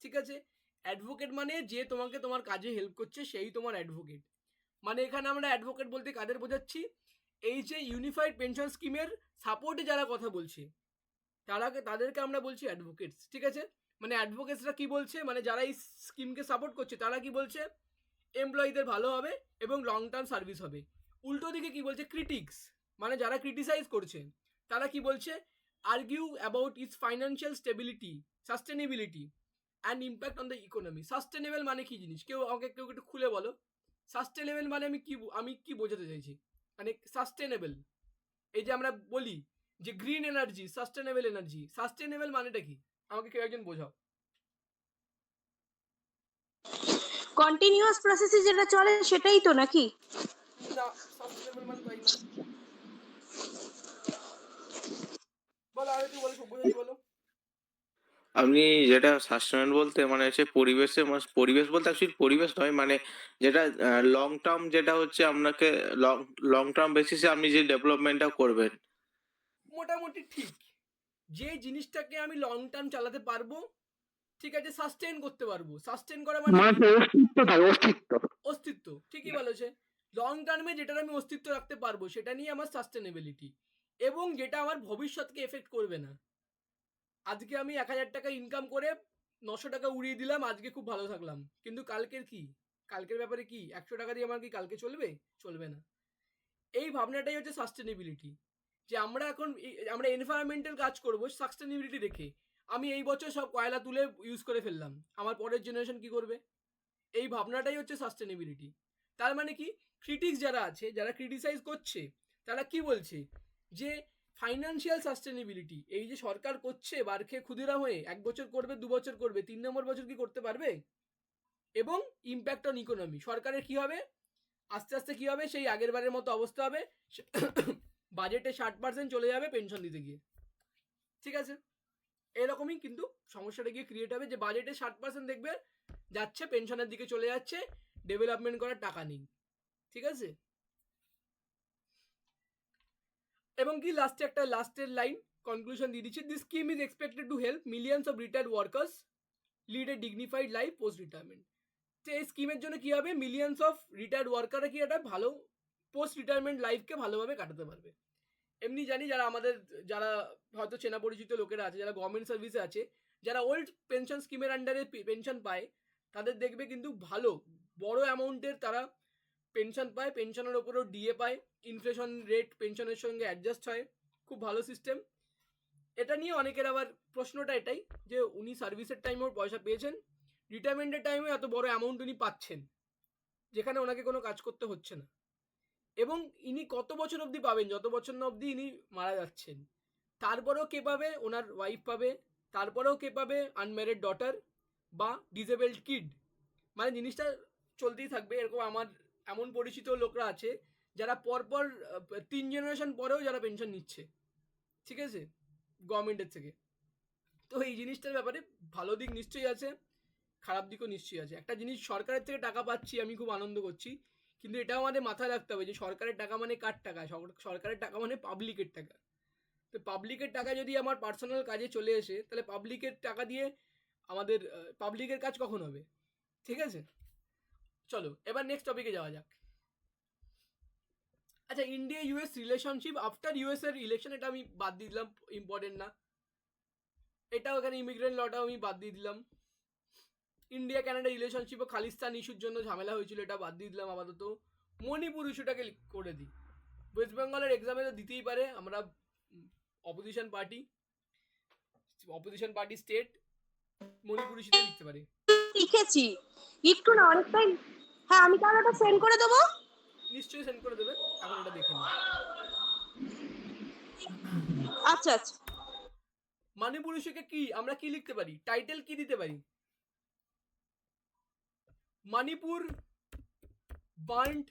ঠিক আছে? অ্যাডভোকেট মানে যে তোমাকে তোমার কাজে হেল্প করছে সেই তোমার অ্যাডভোকেট। মানে এখানে আমরা অ্যাডভোকেট বলতে কাদের বোঝাচ্ছি? এই যে ইউনিফাইড পেনশন স্কিমের সাপোর্টে যারা কথা বলছে তাদেরকে আমরা বলছি অ্যাডভোকেটস। ঠিক আছে? মানে অ্যাডভোকেটসরা কি বলছে, মানে যারা এই স্কিমকে সাপোর্ট করছে তারা কি বলছে, এমপ্লয়ীদের ভালো হবে এবং লং টার্ম সার্ভিস হবে। উল্টো দিকে কি বলছে ক্রিটিক্স, মানে যারা ক্রিটিসাইজ করছে তারা কি বলছে, argue about it's financial stability, sustainability and impact on the economy. Sustainable মানে কি জিনিস, কেউ আমাকে একটু খুলে বলো। সাস্টেনেবল মানে আমি কি বোঝাতে চাইছি, মানে সাস্টেনেবল, এই যে আমরা বলি যে গ্রিন এনার্জি, সাস্টেনেবল মানেটা কি, আমাকে কেউ একজন বোঝাও। কন্টিনিউয়াস প্রসেসে যেটা চলে সেটাই তো নাকি? না, সাস্টেনেবল মানে তাই না। বলো, আর একটু বলো, সব্যসাচী বলো। আপনি যেটা সাস্টেনেবল বলতে মানে হচ্ছে পরিবেশ বলতে অ্যাকচুয়ালি পরিবেশ নয়, মানে যেটা লং টার্ম, যেটা হচ্ছে আপনাকে লং লং টার্ম বেসিসে আপনি যে ডেভেলপমেন্টটা করবেন। মোটামুটি ঠিক, যে জিনিসটাকে আমি লং টার্ম চালাতে পারবো, ঠিক আছে, সাস্টেন করতে পারবো। সাস্টেন করা মানে কি? অস্তিত্ব থাকে, অস্তিত্ব। অস্তিত্ব, ঠিকই বলেছে। লং টার্মে যেটার আমি অস্তিত্ব রাখতে পারবো সেটা নিয়ে আমার সাস্টেনেবিলিটি, এবং যেটা আমার ভবিষ্যৎকে এফেক্ট করবে না। আজকে আমি 1000 টাকা ইনকাম করে 900 টাকা উড়িয়ে দিলাম, আজকে খুব ভালো থাকলাম, কিন্তু কালকের কি, কালকের ব্যাপারে কি 100 টাকা দিয়ে আমার কি কালকে চলবে? চলবে না। এই ভাবনাটাই হচ্ছে সাস্টেনেবিলিটি, যে আমরা এনভায়রনমেন্টাল কাজ করবো সাস্টেনেবিলিটি রেখে। আমি এই বছর সব কয়লা তুলে ইউজ করে ফেললাম, আমার পরের জেনারেশন কি করবে? এই ভাবনাটাই হচ্ছে সাস্টেনেবিলিটি। তার মানে কি, ক্রিটিক্স যারা আছে, যারা ক্রিটিসাইজ করছে, তারা কি বলছে, যে ফাইন্যান্সিয়াল সাস্টেনেবিলিটি এই যে সরকার করছে বার খেয়ে ক্ষুদিরাম হয়ে, 1 বছর করবে, 2 বছর করবে, 3 নম্বর বছর কি করতে পারবে? এবং ইম্প্যাক্ট অন ইকোনমি, সরকারের কি হবে, আস্তে আস্তে কি হবে, সেই আগের বারের মতো অবস্থা হবে, বাজেটে 60% চলে যাবে পেনশন দিতে গিয়ে। ঠিক আছে? এরকমই কিন্তু সমস্যাটা গিয়ে ক্রিয়েট হবে, যে বাজেটে 60% দেখবে যাচ্ছে পেনশনের দিকে চলে যাচ্ছে, ডেভেলপমেন্ট করার টাকা নেই। ঠিক আছে? এবং কি লাস্টে একটা লাস্টের লাইন কনক্লুশন দিয়ে দিচ্ছি, this scheme is expected to help millions of retired workers lead a dignified life post retirement. তো এই স্কিমের জন্য কি হবে, মিলিয়ন্স অফ রিটায়ার্ড ওয়ার্কাররা কি একটা ভালো পোস্ট রিটায়ারমেন্ট লাইফকে ভালোভাবে কাটাতে পারবে। এমনি জানি যারা হয়তো চেনা পরিচিত লোকেরা আছে, যারা গভর্নমেন্ট সার্ভিসে আছে, যারা ওল্ড পেনশন স্কিমের আন্ডারে পেনশন পায়, তাদের দেখবে কিন্তু ভালো বড় অ্যামাউন্টের তারা পেনশন পায়, পেনশনের ওপরেও ডিএ পায়, ইনফ্লেশন রেট পেনশনের সঙ্গে অ্যাডজাস্ট হয়, খুব ভালো সিস্টেম। এটা নিয়ে অনেকের আবার প্রশ্নটা এটাই, যে উনি সার্ভিসের টাইমেও পয়সা পেয়েছেন, রিটায়ারমেন্টের টাইমে এত বড় অ্যামাউন্ট উনি পাচ্ছেন, যেখানে ওনাকে কোনো কাজ করতে হচ্ছে না, এবং ইনি কত বছর অবধি পাবেন, যত বছর না অবধি ইনি মারা যাচ্ছেন। তারপরেও কে পাবে, ওনার ওয়াইফ পাবে, তারপরেও কে পাবে, আনম্যারিড ডটার বা ডিসেবলড কিড। মানে জিনিসটা চলতেই থাকবে। এরকম আমার এমন পরিচিত লোকরা আছে যারা পরপর 3 জেনারেশন পরেও যারা পেনশন নিচ্ছে। ঠিক আছে? গভর্নমেন্টের থেকে। তো এই জিনিসটার ব্যাপারে ভালো দিক নিশ্চয়ই আছে, খারাপ দিকও নিশ্চয়ই আছে। একটা জিনিস, সরকারের থেকে টাকা পাচ্ছি, আমি খুব আনন্দ করছি, কিন্তু এটাও আমাদের মাথায় রাখতে হবে যে সরকারের টাকা মানে কার টাকা? সরকারের টাকা মানে পাবলিকের টাকা। তো পাবলিকের টাকা যদি আমার পার্সোনাল কাজে চলে আসে, তাহলে পাবলিকের টাকা দিয়ে আমাদের পাবলিকের কাজ কখন হবে? ঠিক আছে? চলো এবার নেক্সট টপিকে যাওয়া যাক। আচ্ছা, India US relationship after US এর ইলেকশন, এটা আমি বাদ দিয়ে দিলাম, ইম্পর্টেন্ট না। এটাও এখানে ইমিগ্রেন্ট লটাও আমি বাদ দিয়ে দিলাম। ইন্ডিয়া কানাডা রিলেশনশিপ ও খালিস্তান ইস্যুর জন্য ঝামেলা হয়েছিল, এটা বাদ দিয়ে দিলাম আপাতত। মণিপুর ইস্যুটাকে করে দিই। ওয়েস্ট বেঙ্গলের এক্সামে তো দিতেই পারে, আমরা অপোজিশন পার্টি স্টেট, মণিপুর ইস্যুতে লিখতে পারি। লিখেছি একটু না, অনেকটাই। হ্যাঁ, আমি তাহলে ওটা সেন্ড করে দেবো। নিশ্চয়ই সেন্ড করে দেবে, এখন এটা দেখে নিই। আচ্ছা আচ্ছা। মণিপুর ইস্যুকে কি আমরা কি লিখতে পারি, টাইটেল কি দিতে পারি? Manipur burned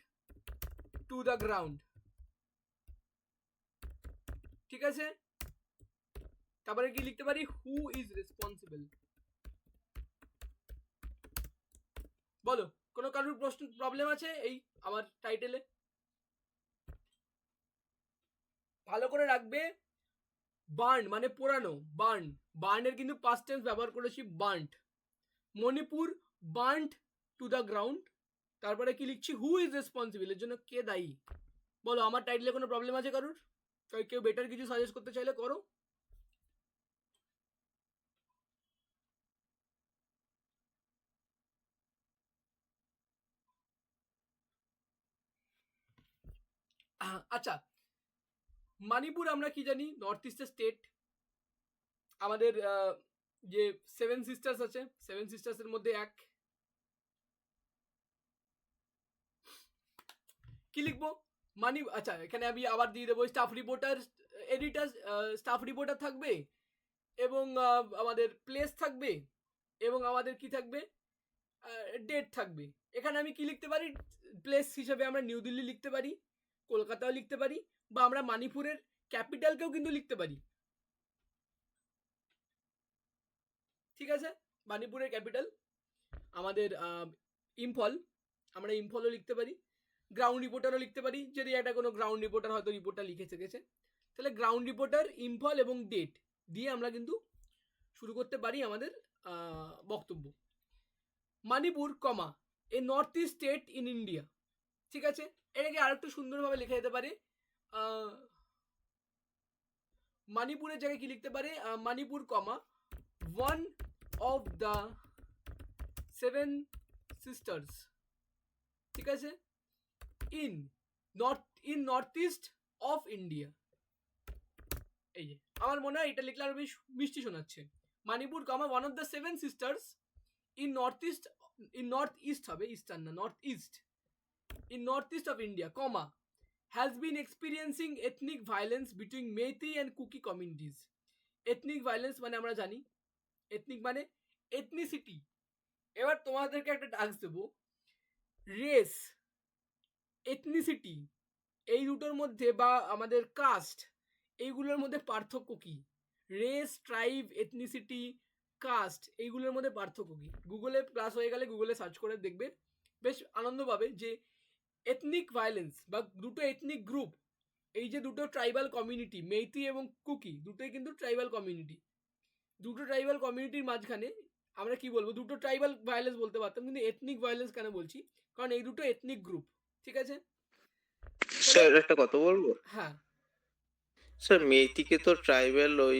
to the ground. ঠিক আছে? তারপরে কি লিখতে পারি, হু ইজ রেসপন্সিবল। বলো, কোনো কারোর প্রশ্ন প্রবলেম আছে এই আমার টাইটেলে? ভালো করে রাখবে, বার্ন মানে পোড়ানো, বার্ন, বার্নের কিন্তু পাস্ট টেন্স ব্যবহার করেছি, burned. Manipur burned to the ground. তারপরে কি লিখছি, হু ইজ রেসপন্সিবল, এর জন্য কে দায়ী। বলো আমার টাইটেলে কোনো প্রবলেম আছে কারোর? কেউ বেটার কিছু সাজেস্ট করতে চাইলে করো। আচ্ছা, মণিপুর আমরা কি জানি, নর্থ ইস্টের স্টেট। আমাদের যে সেভেন সিস্টার্স আছে, সেভেন সিস্টার্সের মধ্যে এক। কি লিখবো, আচ্ছা এখানে আমি আবার দিয়ে দেবো staff reporter, editor, staff reporter থাকবে, এবং আমাদের প্লেস থাকবে, এবং আমাদের কি থাকবে, ডেট থাকবে। এখানে আমি কি লিখতে পারি, প্লেস হিসেবে আমরা নিউ দিল্লি লিখতে পারি, কলকাতাও লিখতে পারি, বা আমরা মণিপুরের ক্যাপিটালকেও কিন্তু লিখতে পারি। ঠিক আছে, মণিপুরের ক্যাপিটাল আমাদের ইম্ফল, আমরা ইম্ফলও লিখতে পারি। গ্রাউন্ড রিপোর্টারও লিখতে পারি, যদি একটা কোনো গ্রাউন্ড রিপোর্টার হয়তো রিপোর্টটা লিখেছে গেছে, তাহলে গ্রাউন্ড রিপোর্টার, ইম্ফল এবং ডেট দিয়ে আমরা কিন্তু শুরু করতে পারি আমাদের বক্তব্য। Manipur comma a north east state in India. ঠিক আছে, এটাকে আরেকটু সুন্দরভাবে লেখা যেতে পারে, মণিপুরের জায়গায় কি লিখতে পারে, Manipur comma one of the seven sisters. ঠিক আছে, in north east of India. এই যে আমার মনে হয় এটা লিখলে আরো বেশ মিষ্টি শোনাচ্ছে। Manipur comma one of the seven sisters in north east হবে, ইস্টার্ন না, north east, in northeast of India, comma, has been experiencing ethnic violence between Meitei and Kuki communities. Ethnic violence মানে আমরা জানি, ethnic মানে ethnicity। এবার তোমাদেরকে একটা task দেবো, রেস, ethnicity এই দুটোর মধ্যে, বা আমাদের কাস্ট, এইগুলোর মধ্যে পার্থক্য কি? রেস, ট্রাইব, এথনিসিটি, কাস্ট, এইগুলোর মধ্যে পার্থক্য কি? গুগলে ক্লাস হয়ে গেলে গুগলে সার্চ করে দেখবে, বেশ আনন্দ পাবে যে এথনিক ভায়োলেন্স বা দুটো এথনিক গ্রুপ, এই যে দুটো ট্রাইবাল কমিউনিটি, মেইতি এবং কুকি, দুটোই কিন্তু ট্রাইবাল কমিউনিটি। দুটো ট্রাইবাল কমিউনিটির মাঝখানে আমরা কি বলবো, দুটো ট্রাইবাল ভায়োলেন্স বলতে পারতাম, কিন্তু এথনিক ভায়োলেন্স কেন বলছি, কারণ এই দুটো এথনিক গ্রুপ। ঠিক আছে স্যার একটা কথা বলবো? হ্যাঁ, স্যার মেয়েটিকে তো ট্রাইবাল ওই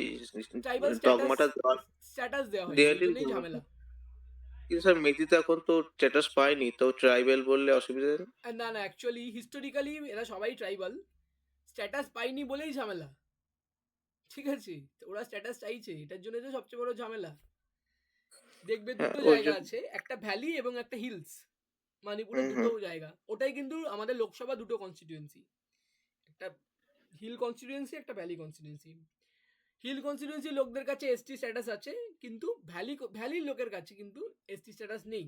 ট্রাইবাল ডগমাটা স্ট্যাটাস দেওয়া হয়, দেওয়া এই ঝামেলা। কিন্তু স্যার মেয়েটি তো এখন তো স্ট্যাটাস পায়নি, তো ট্রাইবাল বললে অসুবিধা নেই? না না, অ্যাকচুয়ালি হিস্টোরিক্যালি এরা সবাই ট্রাইবাল, স্ট্যাটাস পাইনি বলেই ঝামেলা। ঠিক আছে, ওরা স্ট্যাটাস চাইছে, এটার জন্য তো সবচেয়ে বড় ঝামেলা। দেখবে দুটো জায়গা আছে, একটা ভ্যালি এবং একটা হিলস, মণিপুরের দুটো জায়গা। ওটাই কিন্তু আমাদের লোকসভা দুটো কনস্টিটিউয়েন্সি, একটা হিল কনস্টিটিউয়েন্সি, একটা ভ্যালি কনস্টিটিউয়েন্সি। হিল কনস্টিটিউয়েন্সি লোকদের কাছে এসটি স্ট্যাটাস আছে, কিন্তু ভ্যালির লোকের কাছে কিন্তু এসটি স্ট্যাটাস নেই।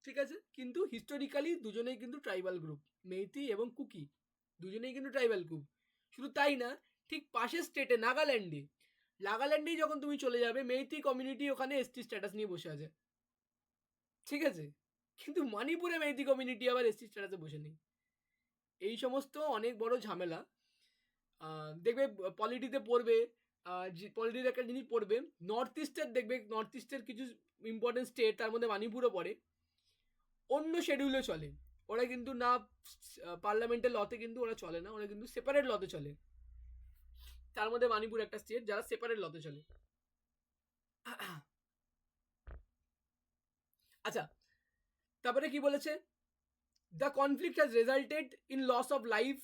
ঠিক আছে, কিন্তু হিস্টোরিক্যালি দুজনেই কিন্তু ট্রাইবাল গ্রুপ, মেইতি এবং কুকি দুজনেই কিন্তু ট্রাইবাল গ্রুপ। শুধু তাই না, ঠিক পাশের স্টেটে নাগাল্যান্ডেই যখন তুমি চলে যাবে, মেইতি কমিউনিটি ওখানে এসটি স্ট্যাটাস নিয়ে বসে আছে। ঠিক আছে, কিন্তু মণিপুরে মেইতি কমিউনিটি আবার এসটি স্ট্যাটাসে বসে নেই। এই সমস্ত অনেক বড় ঝামেলা। দেখবে পলিটিতে পড়বে, পলিটির একটা জিনিস পড়বে, নর্থ ইস্টের, দেখবে নর্থ ইস্টের কিছু ইম্পর্টেন্ট স্টেট, তার মধ্যে মণিপুরও পড়ে, অন্য শেডিউলে চলে। ওরা কিন্তু না পার্লামেন্টের লতে কিন্তু ওরা চলে না, ওরা কিন্তু সেপারেট লতে চলে। তার মধ্যে মণিপুর একটা স্টেট যারা সেপারেট লতে চলে। আচ্ছা, তারপরে কি বলেছে, the conflict has resulted in loss of life,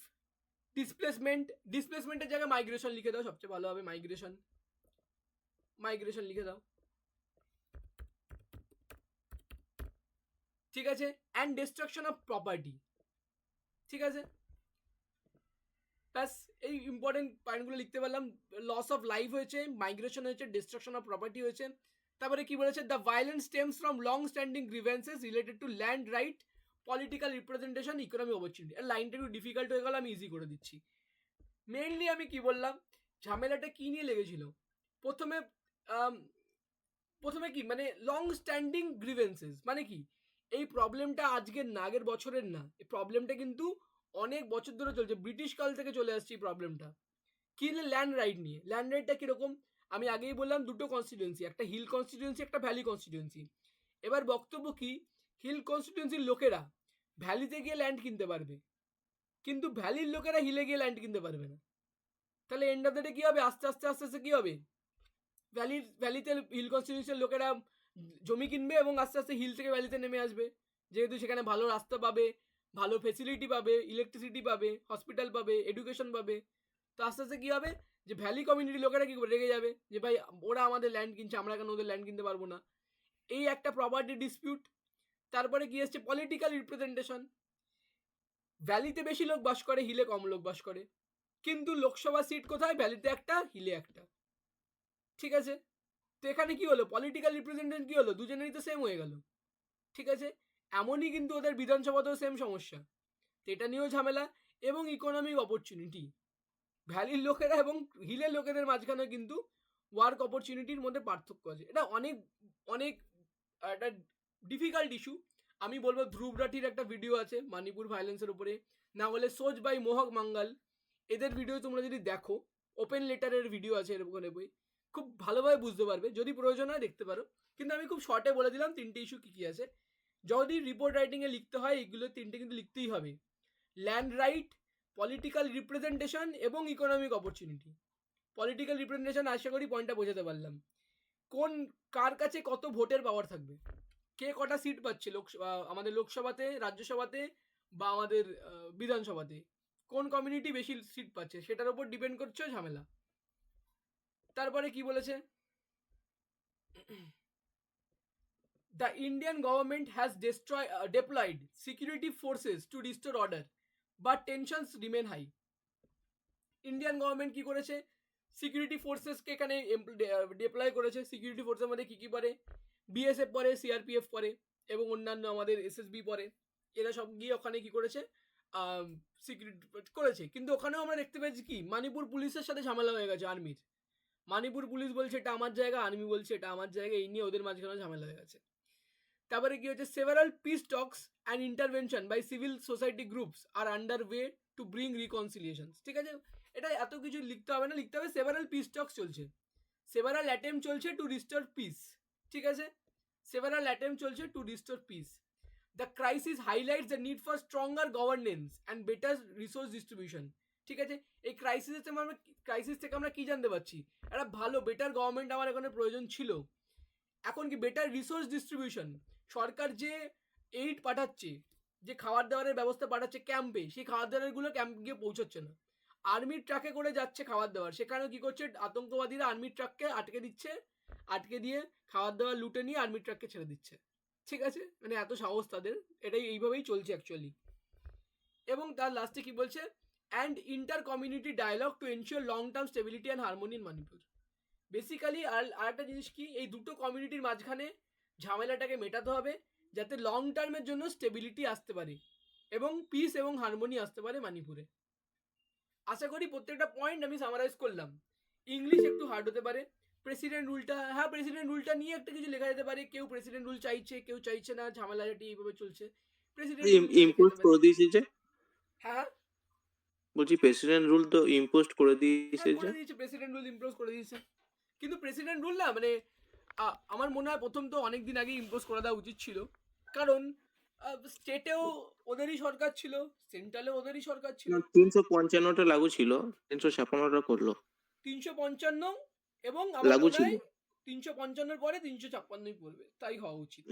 ডিসপ্লেসমেন্টের জায়গায় মাইগ্রেশন লিখে দাও, সবচেয়ে ভালো হবে। মাইগ্রেশন লিখে দাও। ঠিক আছে, অ্যান্ড ডিস্ট্রাকশন অফ প্রপার্টি। ঠিক আছে, প্লাস এই ইম্পর্টেন্ট পয়েন্টগুলো লিখতে পারলাম। লস অফ লাইফ হয়েছে, মাইগ্রেশন হয়েছে, ডিস্ট্রাকশন অফ প্রপার্টি হয়েছে। তারপরে কি বলেছে, the violence stems from long standing grievances related to land right, political representation, economy opportunity. আর লাইনটা একটু ডিফিকাল্ট হয়ে গেল, আমি ইজি করে দিচ্ছি। মেইনলি আমি কি বললাম, ঝামেলাটা কি নিয়ে লেগেছিল, প্রথমে কি মানে লং স্ট্যান্ডিং গ্রিভেন্সেস মানে কি, এই প্রবলেমটা আজকের না, আগের বছরের না, এই প্রবলেমটা কিন্তু অনেক বছর ধরে চলছে, ব্রিটিশ কাল থেকে চলে আসছে এই প্রবলেমটা। কি ল্যান্ড রাইট নিয়ে। ল্যান্ড রাইটটা কিরকম, আমি আগেই বললাম দুটো কনস্টিটিউয়েন্সি, একটা হিল কনস্টিটিউয়েন্সি, একটা ভ্যালি কনস্টিটিউয়েন্সি। এবার বক্তব্য কি, হিল কনস্টিটিউয়েন্সির লোকেরা ভ্যালিতে গিয়ে ল্যান্ড কিনতে পারবে, কিন্তু ভ্যালির লোকেরা হিলে গিয়ে ল্যান্ড কিনতে পারবে না। তাহলে এন্ড অফ দ্য ডে কি হবে, আস্তে আস্তে আস্তে আস্তে কি হবে, ভ্যালিতে হিল কনস্টিটিউয়েন্সির লোকেরা জমি কিনবে এবং আস্তে আস্তে হিল থেকে ভ্যালিতে নেমে আসবে, যেহেতু সেখানে ভালো রাস্তা পাবে, ভালো ফেসিলিটি পাবে, ইলেকট্রিসিটি পাবে, হসপিটাল পাবে, এডুকেশন পাবে। তো আস্তে আস্তে কি হবে, যে ভ্যালি কমিউনিটির লোকেরা কি করে রেগে যাবে যে ভাই ওরা আমাদের ল্যান্ড কিনছে, আমরা কেন ওদের ল্যান্ড কিনতে পারবো না। এই একটা প্রপার্টি ডিসপিউট। তারপরে কি এসছে, পলিটিক্যাল রিপ্রেজেন্টেশন। ভ্যালিতে বেশি লোক বাস করে, হিলে কম লোক বাস করে, কিন্তু লোকসভা সিট কোথায়, ভ্যালিতে একটা, হিলে একটা। ঠিক আছে, তো এখানে কি হলো, পলিটিক্যাল রিপ্রেজেন্টেশন কি হলো, দুজনেরই তো সেম হয়ে গেল। ঠিক আছে, এমনই কিন্তু ওদের বিধানসভাতেও সেম সমস্যা, তো এটা নিয়েও ঝামেলা। এবং ইকোনমিক অপরচুনিটি, ভ্যালির লোকেরা এবং হিলের লোকেদের মাঝখানে কিন্তু ওয়ার্ক অপরচুনিটির মধ্যে পার্থক্য আছে। এটা অনেক অনেক একটা ডিফিকাল্ট ইস্যু। আমি বলবো ধ্রুব রাঠির একটা ভিডিও আছে মণিপুর ভায়োলেন্সের উপরে, না হলে সোজ বাই মোহক মাঙ্গাল, এদের ভিডিও তোমরা যদি দেখো, ওপেন লেটারের ভিডিও আছে এর ওখানে বই, খুব ভালোভাবে বুঝতে পারবে, যদি প্রয়োজন হয় দেখতে পারো। কিন্তু আমি খুব শর্টে বলে দিলাম তিনটে ইস্যু কী কী আছে। যদি রিপোর্ট রাইটিংয়ে লিখতে হয় এগুলো তিনটে কিন্তু লিখতেই হবে, ল্যান্ড রাইট, পলিটিক্যাল রিপ্রেজেন্টেশন এবং ইকোনমিক অপরচুনিটি। পলিটিক্যাল রিপ্রেজেন্টেশন আশা করি পয়েন্টটা বোঝাতে পারলাম, কোন কার কাছে কত ভোটের পাওয়ার থাকবে, কে কটা সিট পাচ্ছে আমাদের লোকসভাতে, রাজ্যসভাতে বা আমাদের বিধানসভাতে, কোন কমিউনিটি বেশি সিট পাচ্ছে সেটার উপর ডিপেন্ড করছে ঝামেলা। তারপরে কি বলেছে, the Indian government has deployed security forces to restore order but tensions remain high। Indian government কি করেছে, সিকিউরিটি ফোর্সেসকে এখানে ডিপ্লয় করেছে। সিকিউরিটি ফোর্সের মধ্যে কী কী পড়ে, বিএসএফ পড়ে, সিআরপিএফ পড়ে এবং অন্যান্য আমাদের এসএসবি পড়ে। এরা সব গিয়ে ওখানে কি করেছে, সিকিউরিটি করেছে। কিন্তু ওখানেও আমরা দেখতে পেয়েছি কি, মণিপুর পুলিশের সাথে ঝামেলা হয়ে গেছে আর্মির। মণিপুর পুলিশ বলছে এটা আমার জায়গা, আর্মি বলছে এটা আমার জায়গা, এই নিয়ে ওদের মাঝখানে ঝামেলা হয়ে গেছে। তারপরে কি হচ্ছে, several peace talks and intervention by civil society groups are under way to bring reconciliation. ঠিক আছে, এটা এত কিছু লিখতে হবে না, লিখতে হবে সেভারাল পিস টক্স চলছে, সেভারাল অ্যাটেম্প চলছে টু রিস্টোর পিস। ঠিক আছে, সেভারাল অ্যাটেম্প চলছে to restore piece. The crisis highlights the need for stronger governance and better resource distribution. ঠিক আছে, এই ক্রাইসিস থেকে আমরা কি জানতে পারছি, একটা ভালো বেটার গভর্নমেন্ট আমার এখানে প্রয়োজন ছিল। এখন কি বেটার রিসোর্স ডিস্ট্রিবিউশন, সরকার যে এইড পাঠাচ্ছে, যে খাবার দাবারের ব্যবস্থা পাঠাচ্ছে ক্যাম্পে, সেই খাবার দাবারগুলো ক্যাম্প গিয়ে পৌঁছচ্ছে না, আর্মির ট্রাকে করে যাচ্ছে খাবার দাবার, সেখানেও কি করছে, আতঙ্কবাদীরা আর্মির ট্রাককে আটকে দিচ্ছে, আটকে দিয়ে খাবার দাবার লুটে নিয়ে আর্মির ট্রাককে ছেড়ে দিচ্ছে। ঠিক আছে, মানে এত সাহস তাদের, এটাই এইভাবেই চলছে অ্যাকচুয়ালি। এবং তার লাস্টে কি বলছে, and inter community dialogue to ensure long term stability and harmony in Manipur. Basically আর একটা জিনিস কি, এই দুটো কমিউনিটির মাঝখানে ঝামেলাটাকে মেটাতে হবে, যাতে লং টার্মের জন্য স্টেবিলিটি আসতে পারে এবং পিস এবং হারমোনি আসতে পারে মণিপুরে। আশা করি প্রত্যেকটা পয়েন্ট আমি সামারাইজ করলাম। ইংলিশ একটু হার্ড হতে পারে। প্রেসিডেন্ট রুলটা, হ্যাঁ প্রেসিডেন্ট রুলটা নিয়ে একটা কিছু লেখা যেতে পারে, কেউ প্রেসিডেন্ট রুল চাইছে, কেউ চাইছে না, ঝামেলাটি এইভাবে চলছে। প্রেসিডেন্ট ইম্পোজ করে দিয়েছে যে, হ্যাঁ বলছি প্রেসিডেন্ট রুল তো ইম্পোজ করে দিয়েছে যে, করে দিয়েছে, প্রেসিডেন্ট রুল ইম্পোজ করে দিয়েছে। কিন্তু প্রেসিডেন্ট রুল না, মানে আমার মনে হয় প্রথম তো অনেক দিন আগে ইম্পোজ করে দেওয়া উচিত ছিল, কারণ স্টেটেও ওদেরই সরকার ছিল, সেন্ট্রালেও ওদেরই সরকার ছিল। 355টা লাগু ছিল, 356টা করলো 355 এবং আমার লাগু মনে ছিল, হয় 355 পরে 356 পড়বে, তাই হওয়া উচিত।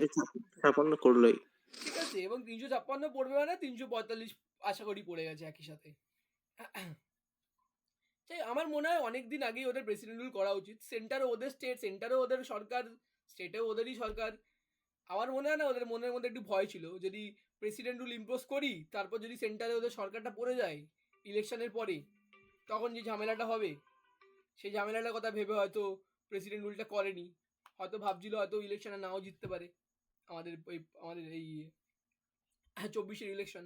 56 করলোই। ঠিক আছে, এবং 356 পড়বে মানে 345 আশা করি পড়ে গেছে একই সাথে। তাই আমার মনে হয় অনেক দিন আগেই ওদের প্রেসিডেন্ট রুল করা উচিত। সেন্টারও ওদের স্টেট, সেন্টারও ওদের সরকার, স্টেটেও ওদেরই সরকার। আমার মনে হয় না ওদের মনের মধ্যে একটু ভয় ছিল, যদি প্রেসিডেন্ট রুল ইম্পোজ করি তারপর যদি সেন্টারে ওদের সরকারটা পড়ে যায় ইলেকশনের পরে, তখন যে ঝামেলাটা হবে, সেই ঝামেলাটার কথা ভেবে হয়তো প্রেসিডেন্ট রুলটা করেনি। হয়তো ভাবছিল হয়তো ইলেকশনে নাও জিততে পারে আমাদের এই 24-এর ইলেকশন।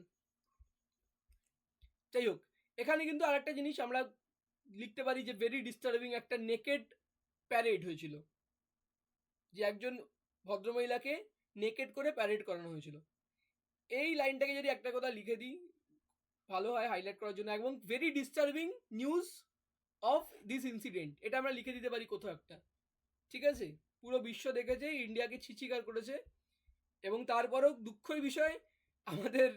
যাই হোক, এখানে কিন্তু আরেকটা জিনিস আমরা লিখতে পারি যে ভেরি ডিস্টার্বিং একটা নেকেড প্যারেড হয়েছিল, যে একজন ভদ্রমহিলাকে নেকেড করে প্যারেড করানো হয়েছিল। এই লাইনটাকে যদি একটা কথা লিখে দিই ভালো হয় হাইলাইট করার জন্য। এবং very disturbing news of this incident, এটা আমরা লিখে দিতে পারি কোথাও একটা। ঠিক আছে, পুরো বিশ্ব দেখেছে ইন্ডিয়াকে ছিচিকার করেছে, এবং তারপরেও দুঃখের বিষয় আমাদের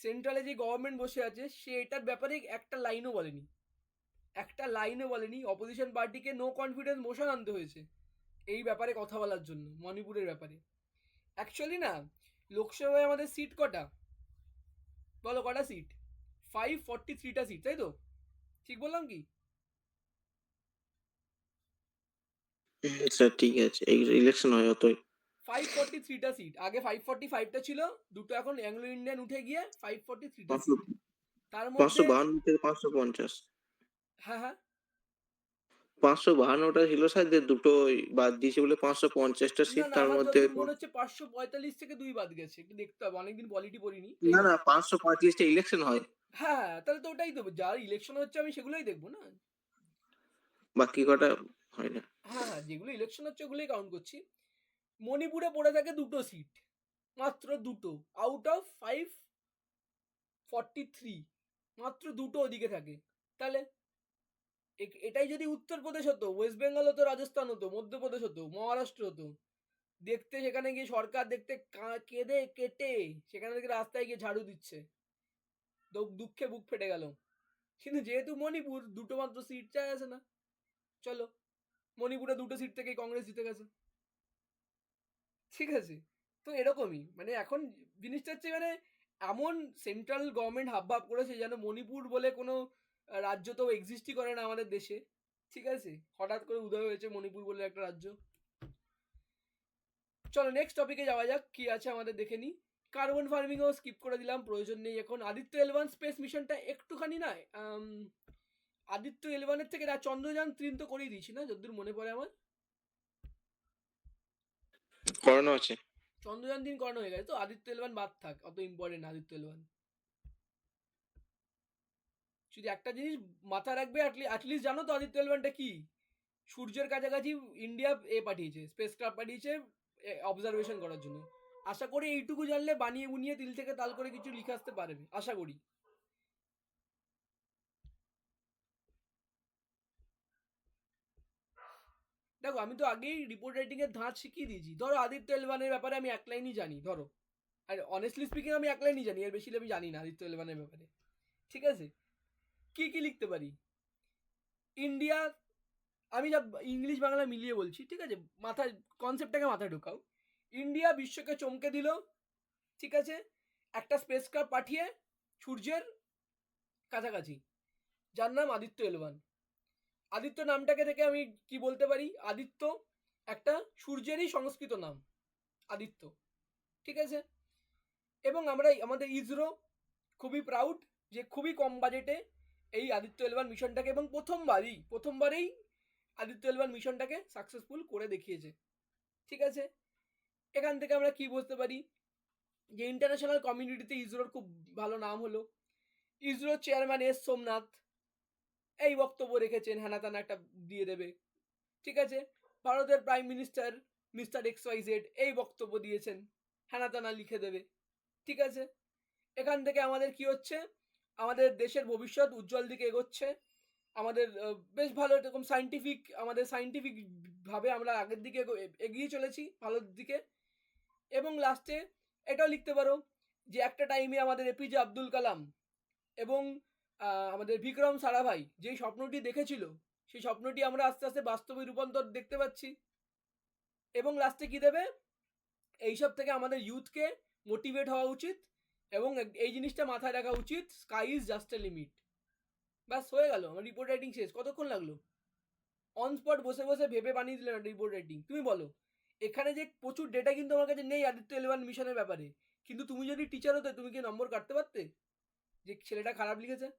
সেন্ট্রালে যে গভর্নমেন্ট বসে আছে সে এটার ব্যাপারে একটা লাইনও বলেনি, একটা লাইনও বলেনি। অপোজিশন পার্টিকে নো কনফিডেন্স মোশন আনতে হয়েছে এই ব্যাপারে কথা বলার জন্য, মণিপুরের ব্যাপারে। অ্যাকচুয়ালি না, লোকসভায় আমাদের সিট কটা বলো, কটা সিট? 543টা সিট, তাই তো? ঠিক বললাম কি? স্যার ঠিক আছে, এই ইলেকশন হয় অতই। 543টা সিট, আগে 545টা ছিল, দুটো এখন অ্যাংলো ইন্ডিয়ান উঠে গিয়ে 543টা 500 সিট। তার মধ্যে 552 থেকে 550। হ্যাঁ হ্যাঁ 552টা ছিল স্যার, যে দুটো বাদ দিয়েছে বলে 550টা না সিট, না, তার আমার মধ্যে যতদূর মনে হচ্ছে 545 থেকে 2 বাদ গেছে, একটু দেখতে হবে, অনেকদিন পলিটি পড়িনি। না না 535টা ইলেকশন হয়, হ্যাঁ হ্যাঁ, তাহলে তো ওটাই দেবো, যার ইলেকশন হচ্ছে আমি সেগুলোই দেখবো না। বাকি কটা হয় না। হ্যাঁ হ্যাঁ, যেগুলো ইলেকশন হচ্ছে ওগুলোই কাউন্ট করছি। মণিপুরে পড়ে থাকে দুটো সিট, মাত্র দুটো, আউট অফ 543, মাত্র দুটো ওদিকে থাকে। তাহলে এটাই যদি উত্তরপ্রদেশ হতো, ওয়েস্ট বেঙ্গল হতো, রাজস্থান হতো, মধ্যপ্রদেশ হতো, মহারাষ্ট্র হতো, দেখতে সেখানে গিয়ে সরকার দেখতে কেঁদে কেটে সেখানে থেকে রাস্তায় গিয়ে ঝাড়ু দিচ্ছে, দুঃখে বুক ফেটে গেল। কিন্তু যেহেতু মণিপুর, দুটো মাত্র সিট চাই আছে না, চলো মণিপুরে দুটো সিট থেকে কংগ্রেস জিতে গেছে। ঠিক আছে, তো এরকমই মানে এখন জিনিসটা হচ্ছে মানে এমন সেন্ট্রাল গভর্নমেন্ট হাবভাব করেছে যেন মণিপুর বলে কোনো রাজ্য তো এক্সিস্টই করে না আমাদের দেশে। ঠিক আছে, হঠাৎ করে উদয় হয়েছে মণিপুর বলে একটা রাজ্য। চলো নেক্সট টপিকে যাওয়া যাক, কি আছে আমাদের দেখে নিই। কার্বন ফার্মিংও স্কিপ করে দিলাম, প্রয়োজন নেই এখন। আদিত্য এল1 স্পেস মিশনটা একটুখানি না, আদিত্য এল1-এর থেকে চন্দ্রযান 3 তো করিয়ে দিয়েছি না, যতদূর মনে পড়ে আমার। করানো আছে। চন্দ্রযান 3 করানো হয়ে গেছে, তো আদিত্য এল1 বাদ থাক, অত ইম্পর্টেন্ট আদিত্য এল1। যদি একটা জিনিস মাথায় রাখবে, অ্যাটলিস্ট জানো তো আদিত্য এল1টা কি? সূর্যের কাছাকাছি ইন্ডিয়া পাঠিয়েছে, স্পেস ক্রাফট পাঠিয়েছে অবজারভেশন করার জন্য। আশা করি এইটুকু জানলে বানিয়ে বুনিয়ে তিল থেকে তাল করে কিছু লিখে আসতে পারবে, আশা করি। দেখো আমি তো আগেই রিপোর্ট রাইটিং এর ধাঁচ শিখিয়ে দিয়েছি। ধরো আদিত্য এল1-এর ব্যাপারে আমি এক লাইনই জানি, ধরো, আর অনেস্টলি স্পিকিং আমি এক লাইনই জানি, এর বেশি আমি জানি না আদিত্য এল1-এর ব্যাপারে। ঠিক আছে, কি কি লিখতে পারি? ইন্ডিয়া, আমি যা ইংলিশ বাংলা মিলিয়ে বলছি, ঠিক আছে, মাথায় কনসেপ্টটাকে মাথায় ঢোকাও। ইন্ডিয়া বিশ্বকে চমকে দিল, ঠিক আছে, একটা স্পেস ক্রাফট পাঠিয়ে সূর্যের কাছাকাছি, যার নাম আদিত্য এল1। আদিত্য নামটাকে থেকে আমি কি বলতে পারি? আদিত্য একটা সূর্যেরই সংস্কৃত নাম, আদিত্য। ঠিক আছে, এবং আমরা আমাদের ইসরো খুবই প্রাউড যে খুবই কম বাজেটে এই আদিত্য এল1 মিশনটাকে, এবং প্রথমবারেই আদিত্য এল1 মিশনটাকে সাকসেসফুল করে দেখিয়েছে। ঠিক আছে, এখান থেকে আমরা কি বুঝতে পারি? যে ইন্টারন্যাশনাল কমিউনিটিতে ইসরোর খুব ভালো নাম হলো। ইসরোর চেয়ারম্যান সোমনাথ এই বক্তব্য রেখেছেন, হ্যানা তানা একটা দিয়ে দেবে। ঠিক আছে, ভারতের প্রাইম মিনিস্টার মিস্টার XYZ এই বক্তব্য দিয়েছেন, হ্যানা তানা লিখে দেবে। ঠিক আছে, এখান থেকে আমাদের কি হচ্ছে? আমাদের দেশের ভবিষ্যৎ উজ্জ্বল দিকে এগোচ্ছে। আমাদের বেশ ভালো এরকম সাইন্টিফিক ভাবে আমরা আগের দিকে এগিয়ে চলেছি ভালোর দিকে। এবং লাস্টে এটাও লিখতে পারো যে একটা টাইমে আমাদের এপিজে আব্দুল কালাম এবং আমাদের বিক্রম সারাভাই যেই স্বপ্নটি দেখেছিল, সেই স্বপ্নটি আমরা আস্তে আস্তে বাস্তবে রূপান্তর দেখতে পাচ্ছি। এবং লাস্টে কি দেবে? এইসব থেকে আমাদের ইউথকে মোটিভেট হওয়া উচিত, এবং এই জিনিসটা মাথায় রাখা উচিত, sky is just a limit. ব্যাস হয়ে গেল, আমার রিপোর্ট রাইটিং শেষ। কতক্ষণ লাগলো? অন স্পট বসে বসে ভেবে বানিয়ে দিলেন রিপোর্ট রাইটিং। তুমি বলো, এখানে যে প্রচুর ডেটা কিন্তু আমার কাছে নেই আদিত্য এল1 মিশনের ব্যাপারে, কিন্তু তুমি যদি টিচার হতে তুমি কি নম্বর কাটতে পারতে যে ছেলেটা খারাপ লিখেছে?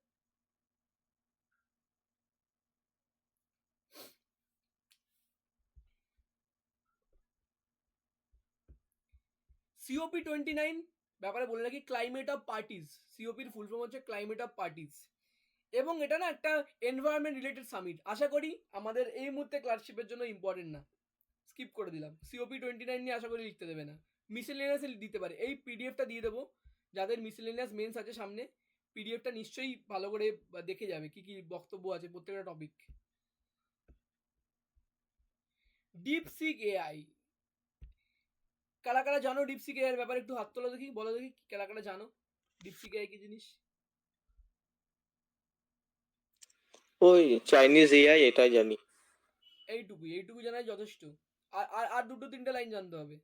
COP29 ব্যাপারে বলে রাখি, ক্লাইমেট অফ পার্টিস। সিওপির ফুল ফর্ম হচ্ছে ক্লাইমেট অফ পার্টিস, এবং এটা না একটা এনভায়রনমেন্ট রিলেটেড সামিট। আশা করি আমাদের এই মুহূর্তে ক্লার্কশিপের জন্য ইম্পর্টেন্ট না, স্কিপ করে দিলাম। COP29 নিয়ে আশা করি লিখতে দেবে না, মিসেলেনিয়াস দিতে পারে। এই পিডিএফটা দিয়ে দেবো যাদের মিসেলেনিয়াস মেন্স আছে সামনে, পিডিএফটা নিশ্চয়ই ভালো করে দেখে যাবে কি কি বক্তব্য আছে প্রত্যেকটা টপিক। ডিপসিক এআই, কারা কারা জানো ডিপসিক এআই এর ব্যাপারে? একটু হাত তোলো দেখি, বলো দেখি কারা কারা জানো ডিপসিক এআই কি জিনিস। ওই চাইনিজ এআই, এটাই জানি। এইটুকু জানাই যথেষ্ট। আর আর আর দুটো তিনটে লাইন জানতে হবে।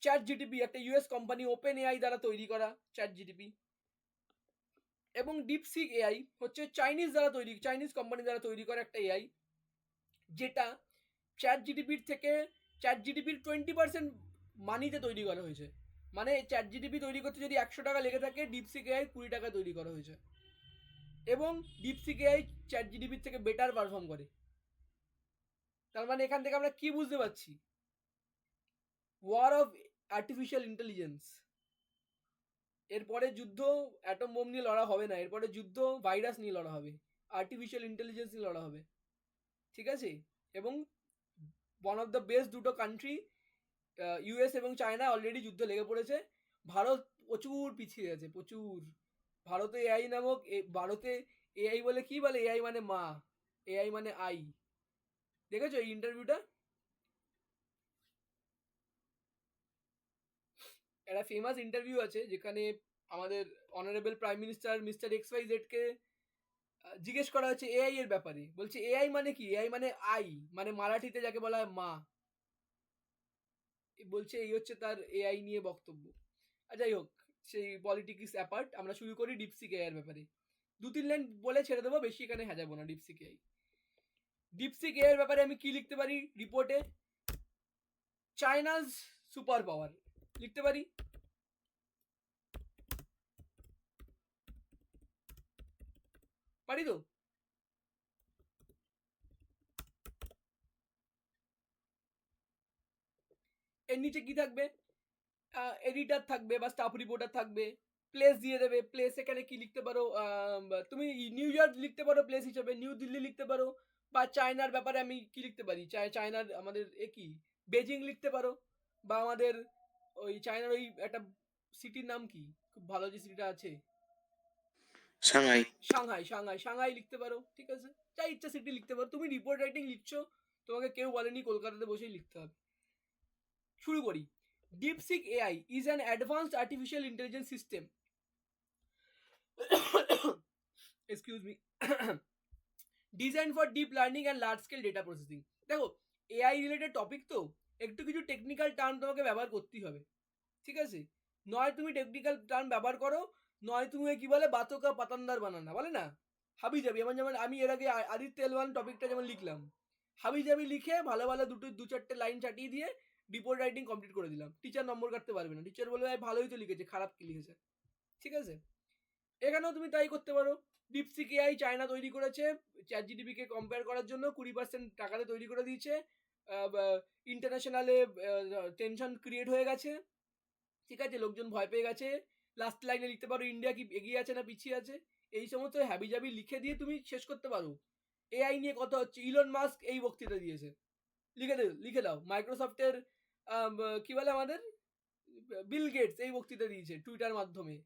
চ্যাট জিটিপি একটা ইউএস কোম্পানি ওপেন এআই দ্বারা তৈরি করা চ্যাট জিটিপি, এবং ডিপসিক এআই হচ্ছে চাইনিজ কোম্পানি দ্বারা তৈরি করা একটা এআই, যেটা চ্যাট জিটিপির 20% মানিতে তৈরি করা হয়েছে। মানে চ্যাট জিটিপি তৈরি করতে যদি 100 টাকা লেগে থাকে, ডিপসিক এআই 20 টাকা তৈরি করা হয়েছে, এবং ডিপসিক এআই চ্যাট জিটিপির থেকে বেটার পারফর্ম করে। তার মানে এখান থেকে আমরা কি বুঝতে পারছি? War of artificial intelligence. এরপরে যুদ্ধ অ্যাটম বোম নিয়ে লড়া হবে না, এরপরে যুদ্ধ ভাইরাস নিয়ে লড়া হবে, আর্টিফিশিয়াল ইন্টেলিজেন্স নিয়ে লড়া হবে, ঠিক আছে? এবং ওয়ান অফ দ্য বেস্ট দুটো কান্ট্রি ইউএস এবং চায়না অলরেডি যুদ্ধ লেগে পড়েছে। ভারত প্রচুর পিছিয়ে গেছে, প্রচুর। ভারতে এআই বলে কি বলে? এআই মানে মা, এআই মানে আই। দেখেছো এই ইন্টারভিউটা? একটা ফেমাস ইন্টারভিউ আছে যেখানে আমাদের honourable prime minister mister XYZ কে জিজ্ঞেস করা হচ্ছে এআই এর ব্যাপারে। বলছে এআই মানে কি? এআই মানে আই, মানে মারাঠিতে যাকে বলা হয় মা। বলছে এই হচ্ছে তার এআই নিয়ে বক্তব্য। আর যাই হোক, সেই পলিটিক্স অ্যাপার্ট, আমরা শুরু করি ডিপসিক এআই এর ব্যাপারে। 2-3 লাইন বলে ছেড়ে দেবো, বেশি এখানে হাজাবো না। ডিপসিক এআই এর ব্যাপারে আমি কি লিখতে পারি রিপোর্টে? চায়নাজ সুপার পাওয়ার লিখতে পারি। পারি তো? এর নিচে কি থাকবে? এডিটর থাকবে বা স্টাফ রিপোর্টার থাকবে, প্লেস দিয়ে দেবে। প্লেস এখানে কি লিখতে পারো? তুমি নিউ ইয়র্ক লিখতে পারো প্লেস হিসেবে, নিউ দিল্লি লিখতে পারো, বা চায়নার ব্যাপারে আমি কি লিখতে পারি? চায়নার আমাদের কি বেজিং লিখতে পারো, বা আমাদের ওই চায়নার ওই একটা সিটির নাম কি, খুব ভালো যে সিটিটা আছে, সাংহাই। সাংহাই লিখতে পারো, ঠিক আছে? যা ইচ্ছা সিটি লিখতে পারো। তুমি রিপোর্ট রাইটিং লিখছো, তোমাকে কেউ বলেনি কলকাতাতে বসেই লিখতে হবে। শুরু করি। DeepSeek AI is an advanced artificial intelligence system excuse me designed for deep learning and large scale data processing. দেখো, এআই রিলেটেড টপিক তো একটু কিছু টেকনিক্যাল টার্ম তোমাকে ব্যবহার করতেই হবে, ঠিক আছে? নয় তুমি টেকনিক্যাল টার্ম ব্যবহার করো, নয় তুমি কি বলে বাতকা পাতান্দার বানানা বলে না, হাবি যাবি। যেমন আমি এর আগে আদিত্য এলওয়ান টপিকটা যেমন লিখলাম, হাবি যাবি লিখে ভালো ভালো দু চারটে লাইন চাটিয়ে দিয়ে রিপোর্ট রাইটিং কমপ্লিট করে দিলাম। টিচার নম্বর কাটতে পারবে না, টিচার বলবে ভালোই তো লিখেছে, খারাপ কি লিখেছে, ঠিক আছে? এখানেও তুমি তাই করতে পারো। ডিপসিক এআই চায়না তৈরি করেছে চ্যাট জিটিপি কে কম্পেয়ার করার জন্য, 20% টাকাতে তৈরি করে দিয়েছে। ইন্টারন্যাশনালে টেনশন ক্রিয়েট হয়ে গেছে, ঠিক আছে? লোকজন ভয় পেয়ে গেছে। লাস্ট লাইনে লিখতে পারো ইন্ডিয়া কি এগিয়ে আছে না পিছিয়ে আছে, এই সমস্ত হ্যাবিজাবি লিখে দিয়ে তুমি শেষ করতে পারো। এআই নিয়ে কথা হচ্ছে, ইলন মাস্ক এই বক্তৃতা দিয়েছে, লিখে দাও। মাইক্রোসফটের কি বলে আমাদের বিল গেটস এই বক্তৃতা দিয়েছে টুইটার মাধ্যমে,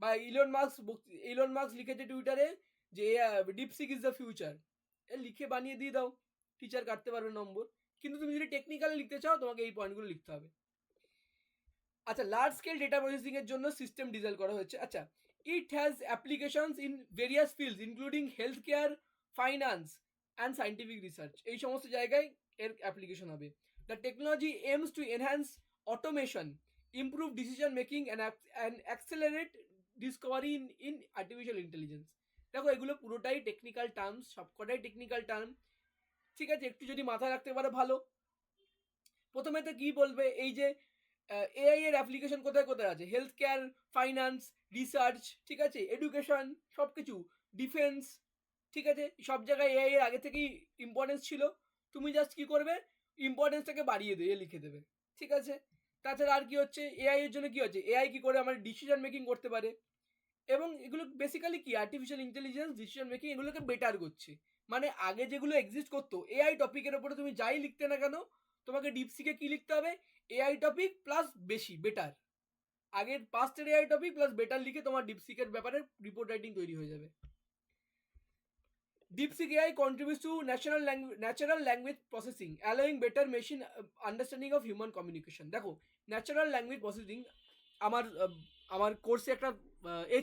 বা ইলন মাস্ক লিখেছে টুইটারে যে ডিপসিক ইজ দ্য ফিউচার। লিখে বানিয়ে দিয়ে দাও, টিচার কাটতে পারবে নম্বর। কিন্তু তুমি যদি টেকনিক্যালি লিখতে চাও, তোমাকে এই পয়েন্টগুলো লিখতে হবে। আচ্ছা, লার্জ স্কেল ডেটা প্রসেসিং এর জন্য সিস্টেম ডিজাইন করা হয়েছে। আচ্ছা, it has applications in various fields including health care, finance and scientific research. এই সমস্ত জায়গায় এর অ্যাপ্লিকেশন হবে। The technology aims to enhance automation, improve decision making and accelerate discovery in artificial intelligence. দেখো, এগুলো পুরোটাই টেকনিক্যাল টার্মস, সবকটাই technical term, ঠিক আছে? একটু যদি মাথায় রাখতে পারো ভালো। প্রথমে তো কি বলবে, এই যে এআই এর অ্যাপ্লিকেশন কোথায় কোথায় আছে? হেলথ কেয়ার, ফাইন্যান্স, রিসার্চ, ঠিক আছে, এডুকেশন, সব কিছু, ডিফেন্স, ঠিক আছে? সব জায়গায় এআই এর আগে থেকেই ইম্পর্টেন্স ছিল। তুমি জাস্ট কি করবে, ইম্পর্টেন্সটাকে বাড়িয়ে দিয়ে লিখে দেবে, ঠিক আছে? তাছাড়া আর কি হচ্ছে, এআই এর জন্য কি হচ্ছে, এআই কি করে আমার ডিসিশন মেকিং করতে পারে, এবং এগুলো বেসিক্যালি কি আর্টিফিশিয়াল ইন্টেলিজেন্স ডিসিশন মেকিং এগুলোকে বেটার করছে। মানে আগে যেগুলো এক্সিস্ট করতো, এআই টপিকের ওপরে তুমি যাই লিখতে না কেন, তোমাকে ডিপসিকে কি লিখতে হবে? এআই টপিক প্লাস বেশি বেটার, আগের পাস্টের এআই টপিক প্লাস বেটার লিখে তোমার ডিপসিকের ব্যাপারে রিপোর্ট রাইটিং তৈরি হয়ে যাবে। DeepSeek AI contributes to natural language processing, allowing better machine understanding of human communication. দেখো ন্যাচারাল ল্যাঙ্গুয়েজ প্রসেসিং আমার কোর্সে একটা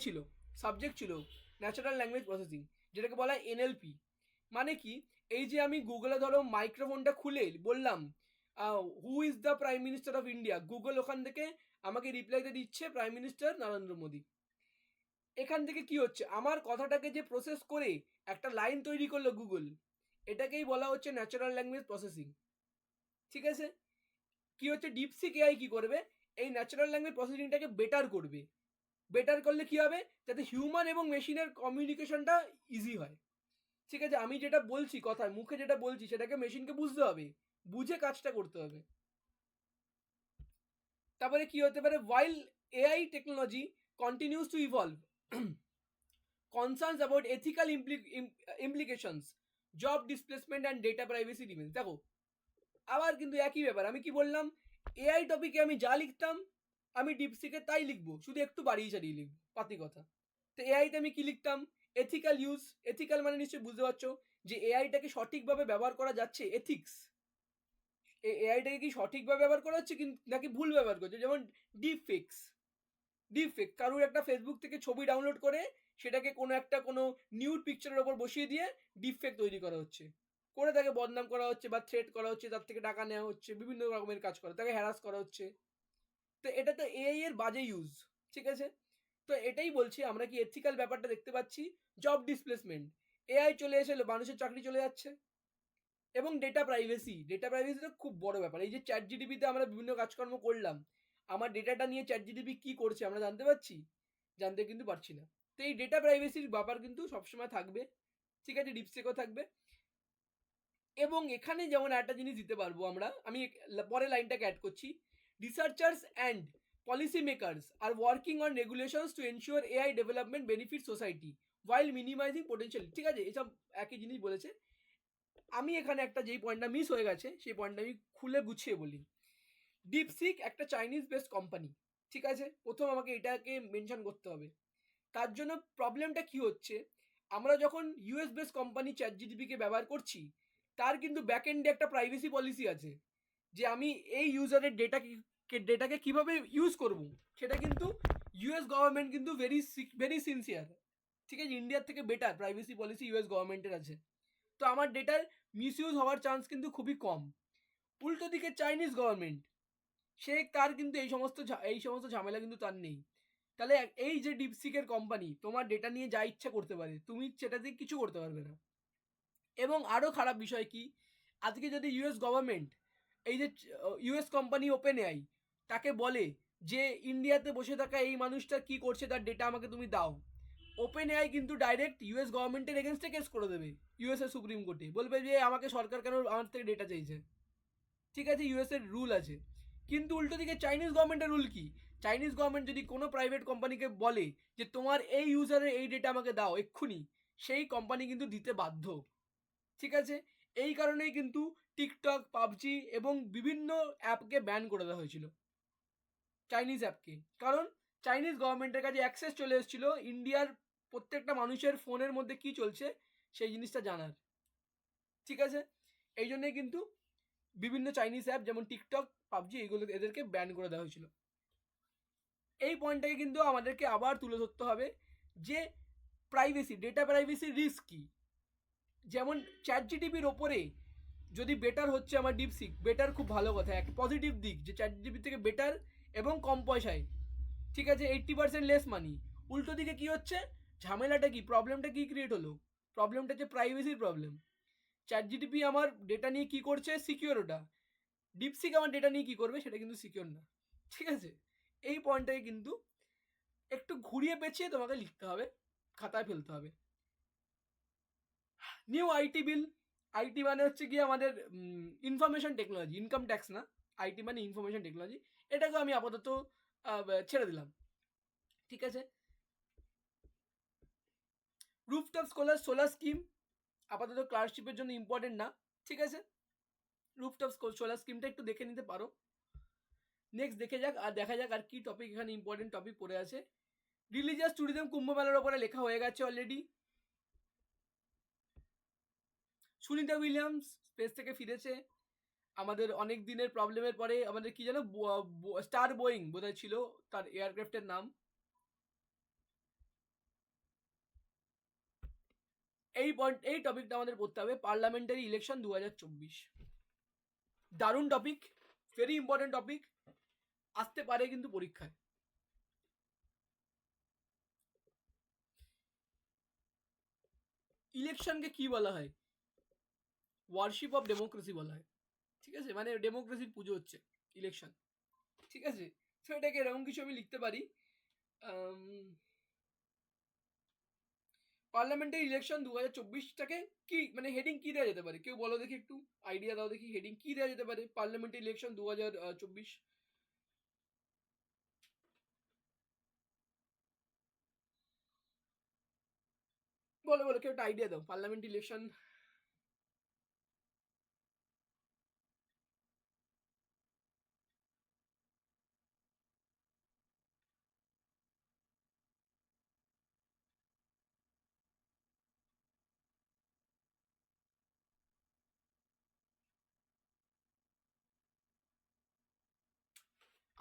ছিল, সাবজেক্ট ছিল ন্যাচারাল ল্যাঙ্গুয়েজ প্রসেসিং, যেটাকে বলা হয় NLP। মানে কি, এই যে আমি গুগলে ধরো মাইক্রোফোনটা খুলে বললাম who is the prime minister of India, Google ওখান থেকে আমাকে রিপ্লাইতে দিচ্ছে প্রাইম মিনিস্টার নরেন্দ্র মোদী। এখান থেকে কি হচ্ছে, আমার কথাটাকে যে প্রসেস করে একটা লাইন তৈরি করলো গুগল, এটাকেই বলা হচ্ছে ন্যাচারাল ল্যাঙ্গুয়েজ প্রসেসিং। ঠিক আছে, কি হচ্ছে ডিপসিক এআই কি করবে, এই ন্যাচারাল ল্যাঙ্গুয়েজ প্রসেসিংটাকে বেটার করবে। বেটার করলে কি হবে, যাতে হিউম্যান এবং মেশিনের কমিউনিকেশনটা ইজি হয়। ঠিক আছে, আমি যেটা বলছি কথায় মুখে যেটা বলছি সেটাকে মেশিনকে বুঝতে হবে, বুঝে কাজটা করতে হবে। তারপরে কি হতে পারে, while AI technology continues to evolve, concerns about ethical implications, job displacement and data privacy remains. দেখো আবার কিন্তু একই ব্যাপার, আমি কি বললাম, এআই টপিকে আমি যা লিখতাম আমি ডিপসিকে তাই লিখবো, শুধু একটু বাড়িয়ে চাড়িয়ে লিখবো, পাতি কথা। তো এআইতে আমি কি লিখতাম, এথিক্যাল ইউজ। এথিক্যাল মানে নিশ্চয়ই বুঝতে পারছো যে এআইটাকে সঠিকভাবে ব্যবহার করা যাচ্ছে, এথিক্স। এআইটাকে কি সঠিকভাবে ব্যবহার করা হচ্ছে নাকি ভুল ব্যবহার করছে, যেমন ডিপফেক্স। কারোর একটা ফেসবুক থেকে ছবি ডাউনলোড করে সেটাকে কোনো নিউড পিকচারের ওপর বসিয়ে দিয়ে ডিপফেক্ট তৈরি করা হচ্ছে, করে তাকে বদনাম করা হচ্ছে বা থ্রেট করা হচ্ছে, তার থেকে টাকা নেওয়া হচ্ছে, বিভিন্ন রকমের কাজ করা, তাকে হ্যারাস করা হচ্ছে। তো এটা তো এআই এর বাজে ইউজ। ঠিক আছে, তো এটাই বলছি, আমরা কি এথিক্যাল ব্যাপারটা দেখতে পাচ্ছি। জব ডিসপ্লেসমেন্ট, এআই চলে এসে মানুষের চাকরি চলে যাচ্ছে। এবং ডেটা প্রাইভেসি তো খুব বড় ব্যাপার। এই যে চ্যাট জিডিপিতে আমরা বিভিন্ন কাজকর্ম করলাম, আমার ডেটাটা নিয়ে চ্যাট জিডিপি কি করছে আমরা জানতে পারছি, জানতে কিন্তু পারছি না। তো এই ডেটা প্রাইভেসির ব্যাপার কিন্তু সবসময় থাকবে। ঠিক আছে, ডিপসেকও থাকবে। এবং এখানে যেমন একটা জিনিস দিতে পারবো আমরা, আমি পরে লাইনটাকে অ্যাড করছি, researchers and policy makers are working on regulations to ensure AI development benefit society while minimising potential. ঠিক আছে, এসব একই জিনিস বলেছে। আমি এখানে একটা যেই পয়েন্টটা মিস হয়ে গেছে সেই পয়েন্টটা আমি খুলে গুছিয়ে বলি। ডিপসিক একটা চাইনিজ বেসড কোম্পানি। ঠিক আছে, প্রথম আমাকে এটাকে মেনশন করতে হবে। তার জন্য প্রবলেমটা কি হচ্ছে, আমরা যখন ইউএস বেসড কোম্পানি চ্যাট জিডিপিকে ব্যবহার করছি, তার কিন্তু ব্যাক এন্ডে একটা প্রাইভেসি পলিসি আছে, যে আমি এই ইউজারের ডেটাকে কিভাবে ইউজ করব, সেটা কিন্তু ইউএস গভর্নমেন্ট কিন্তু ভেরি সিনসিয়ার। ঠিক আছে, ইন্ডিয়ার থেকে বেটার প্রাইভেসি পলিসি ইউএস গভর্নমেন্টের আছে। তো আমার ডেটার মিসইউজ হওয়ার চান্স কিন্তু খুবই কম। উল্টো দিকে চাইনিজ গভর্নমেন্ট, তার কিন্তু এই সমস্ত ঝামেলা কিন্তু তার নেই। তাহলে এই যে ডিপসিকের কোম্পানি তোমার ডেটা নিয়ে যা ইচ্ছা করতে পারে, তুমি সেটা দিয়ে কিছু করতে পারবে না। এবং আরও খারাপ বিষয় কি, আজকে যদি ইউএস গভর্নমেন্ট এই যে ইউএস কোম্পানি ওপেন এআই তাকে বলে যে ইন্ডিয়াতে বসে থাকা এই মানুষটা কি করছে তার ডেটা আমাকে তুমি দাও, ওপেন এআই কিন্তু ডাইরেক্ট ইউএস গভর্নমেন্টের এগেনস্টে কেস করে দেবে ইউএস এর সুপ্রিম কোর্টে, বলবে যে আমাকে সরকার কেন আমার থেকে ডেটা চাইছে। ঠিক আছে, ইউএস এর রুল আছে। কিন্তু উল্টো দিকে চাইনিজ গভর্নমেন্টের রুল কি, চাইনিজ গভর্নমেন্ট যদি কোনো প্রাইভেট কোম্পানিকে বলে যে তোমার এই ইউজারের এই ডেটা আমাকে দাও এক্ষুনি, সেই কোম্পানি কিন্তু দিতে বাধ্য। ঠিক আছে, এই কারণেই কিন্তু টিকটক, পাবজি এবং বিভিন্ন অ্যাপকে ব্যান করে দেওয়া হয়েছিল, চাইনিজ অ্যাপকে। কারণ চাইনিজ গভর্নমেন্টের কাছে অ্যাক্সেস চলে এসেছিল ইন্ডিয়ার প্রত্যেকটা মানুষের ফোনের মধ্যে কি চলছে সেই জিনিসটা জানার। ঠিক আছে, এই জন্যই কিন্তু বিভিন্ন চাইনিজ অ্যাপ যেমন টিকটক, পাবজি এদেরকে ব্যান করে দেওয়া হয়েছিল। এই পয়েন্টটাকে কিন্তু আমাদেরকে আবার তুলে ধরতে হবে যে প্রাইভেসি, ডেটা প্রাইভেসির রিস্ক কী। যেমন চ্যাট জিডিপির ওপরে যদি বেটার হচ্ছে আমার ডিপসিক, বেটার খুব ভালো কথা, এক পজিটিভ দিক যে চ্যাট জিডিপি থেকে বেটার এবং কম পয়সায়। ঠিক আছে, 80% লেস মানি। উল্টো দিকে কি হচ্ছে, ঝামেলাটা কি, প্রবলেমটা কি ক্রিয়েট হলো, প্রবলেমটা হচ্ছে প্রাইভেসির প্রবলেম। চ্যাট জিডিপি আমার ডেটা নিয়ে কি করছে সিকিউর, ওটা ডিপসিক আমার ডেটা নিয়ে কি করবে সেটা কিন্তু সিকিউর না। ঠিক আছে, এই পয়েন্টটাকে কিন্তু একটু ঘুরিয়ে পেঁচিয়ে তোমাকে লিখতে হবে, খাতায় ফেলতে হবে। নিউ আইটি বিল, আইটি মানে হচ্ছে গিয়ে আমাদের ইনফরমেশন টেকনোলজি, ইনকাম ট্যাক্স না, আইটি মানে ইনফরমেশন টেকনোলজি, এটাকে আমি আপাতত ছেড়ে দিলাম। ঠিক আছে, রুফটপ সোলার স্কিম আপাতত ক্লার্কশিপের জন্য ইম্পর্টেন্ট না। ঠিক আছে, রুফটপ সোলার স্কিমটা একটু দেখে নিতে পারো। নেক্সট দেখা যাক আর কি টপিক এখানে ইম্পর্টেন্ট টপিক পড়ে আছে। রিলিজিয়াস ট্যুরিজম কুম্ভ মেলার ওপরে লেখা হয়ে গেছে অলরেডি। সুনিতা উইলিয়ামস স্পেস থেকে ফিরেছে। আমাদের অনেক দিনের প্রবলেমের পরে আমাদের কি জানো স্টার বোয়িং বোধহয় ছিল তার এয়ারক্রাফটের নাম। এই টপিকটা আমাদের পড়তে হবে, পার্লামেন্টারি ইলেকশন 2024। দারুণ টপিক, ভেরি ইম্পর্টেন্ট টপিক, আসতে পারে কিন্তু পরীক্ষায়। ইলেকশনকে কি বলা হয়? ওয়ার্শিপ অফ ডেমোক্রেসি বলা হয়, ঠিক আছে, মানে ডেমোক্রেসির পুজো হচ্ছে ইলেকশন, ঠিক আছে। তো এটাকে এরকম কিছু আমি লিখতে পারি। পার্লামেন্টারি ইলেকশন 2024টাকে কি মানে হেডিং কি দেওয়া যেতে পারে? কেউ বলো দেখি, একটু আইডিয়া দাও দেখি, হেডিং কি দেওয়া যেতে পারে পার্লামেন্টারি ইলেকশন 2024? বলো বলো, কেউ একটা আইডিয়া দাও, পার্লামেন্ট ইলেকশন।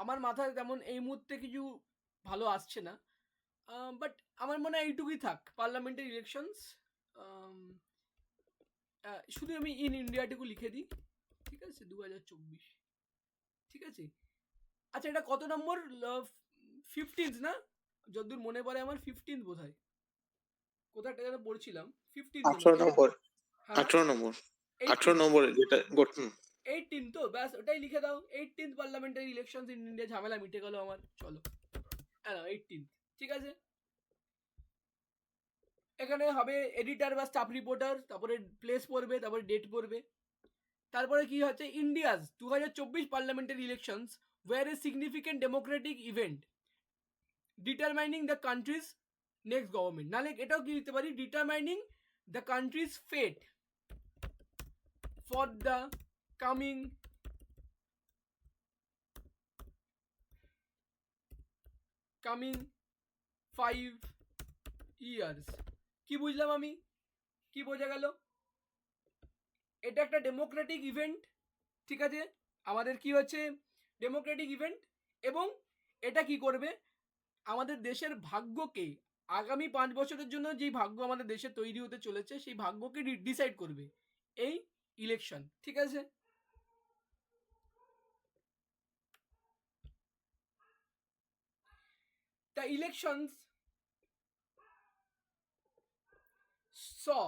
আমার মাথায় তেমন এই মুহূর্তে কিছু ভালো আসছে না, বাট আমার মনে হয় এইটুকুই থাক, পার্লামেন্টারি ইলেকশনস। শুধু আমি ইন ইন্ডিয়াটুকু লিখে দিই, ঠিক আছে, 2024, ঠিক আছে। আচ্ছা, এটা কত নম্বর? 15th না? যতদূর মনে পড়ে আমার 15th বোধ হয়, কোথাও একটা যেন পড়ছিলাম 15th নম্বর। 18 নম্বর, হ্যাঁ 18 নম্বর, 18 নম্বরে যেটা 18 তো ব্যাস, ওটাই লিখে দাও, 18th parliamentary election in India. ঝামেলা মিটে গেল আমার, চলো। হ্যাঁ 18th, ঠিক আছে। এখানে হবে এডিটর বা স্টাফ রিপোর্টার, তারপরে প্লেস পড়বে, তারপরে ডেট পড়বে। তারপরে কি হচ্ছে, India's 2024 parliamentary elections were a significant democratic event determining the country's next government. নাহলে এটাও কি লিখতে পারি, determining the country's fate for the coming coming 5 years. কি বুঝলাম আমি, কি বোঝা গেল? এটা একটা ডেমোক্রেটিক ইভেন্ট, ঠিক আছে, আমাদের কি হচ্ছে ডেমোক্রেটিক ইভেন্ট, এবং এটা কি করবে, আমাদের দেশের ভাগ্যকে আগামী 5 বছরের জন্য যেই ভাগ্য আমাদের দেশে তৈরি হতে চলেছে সেই ভাগ্যকে ডিসাইড করবে এই ইলেকশন, ঠিক আছে। The elections saw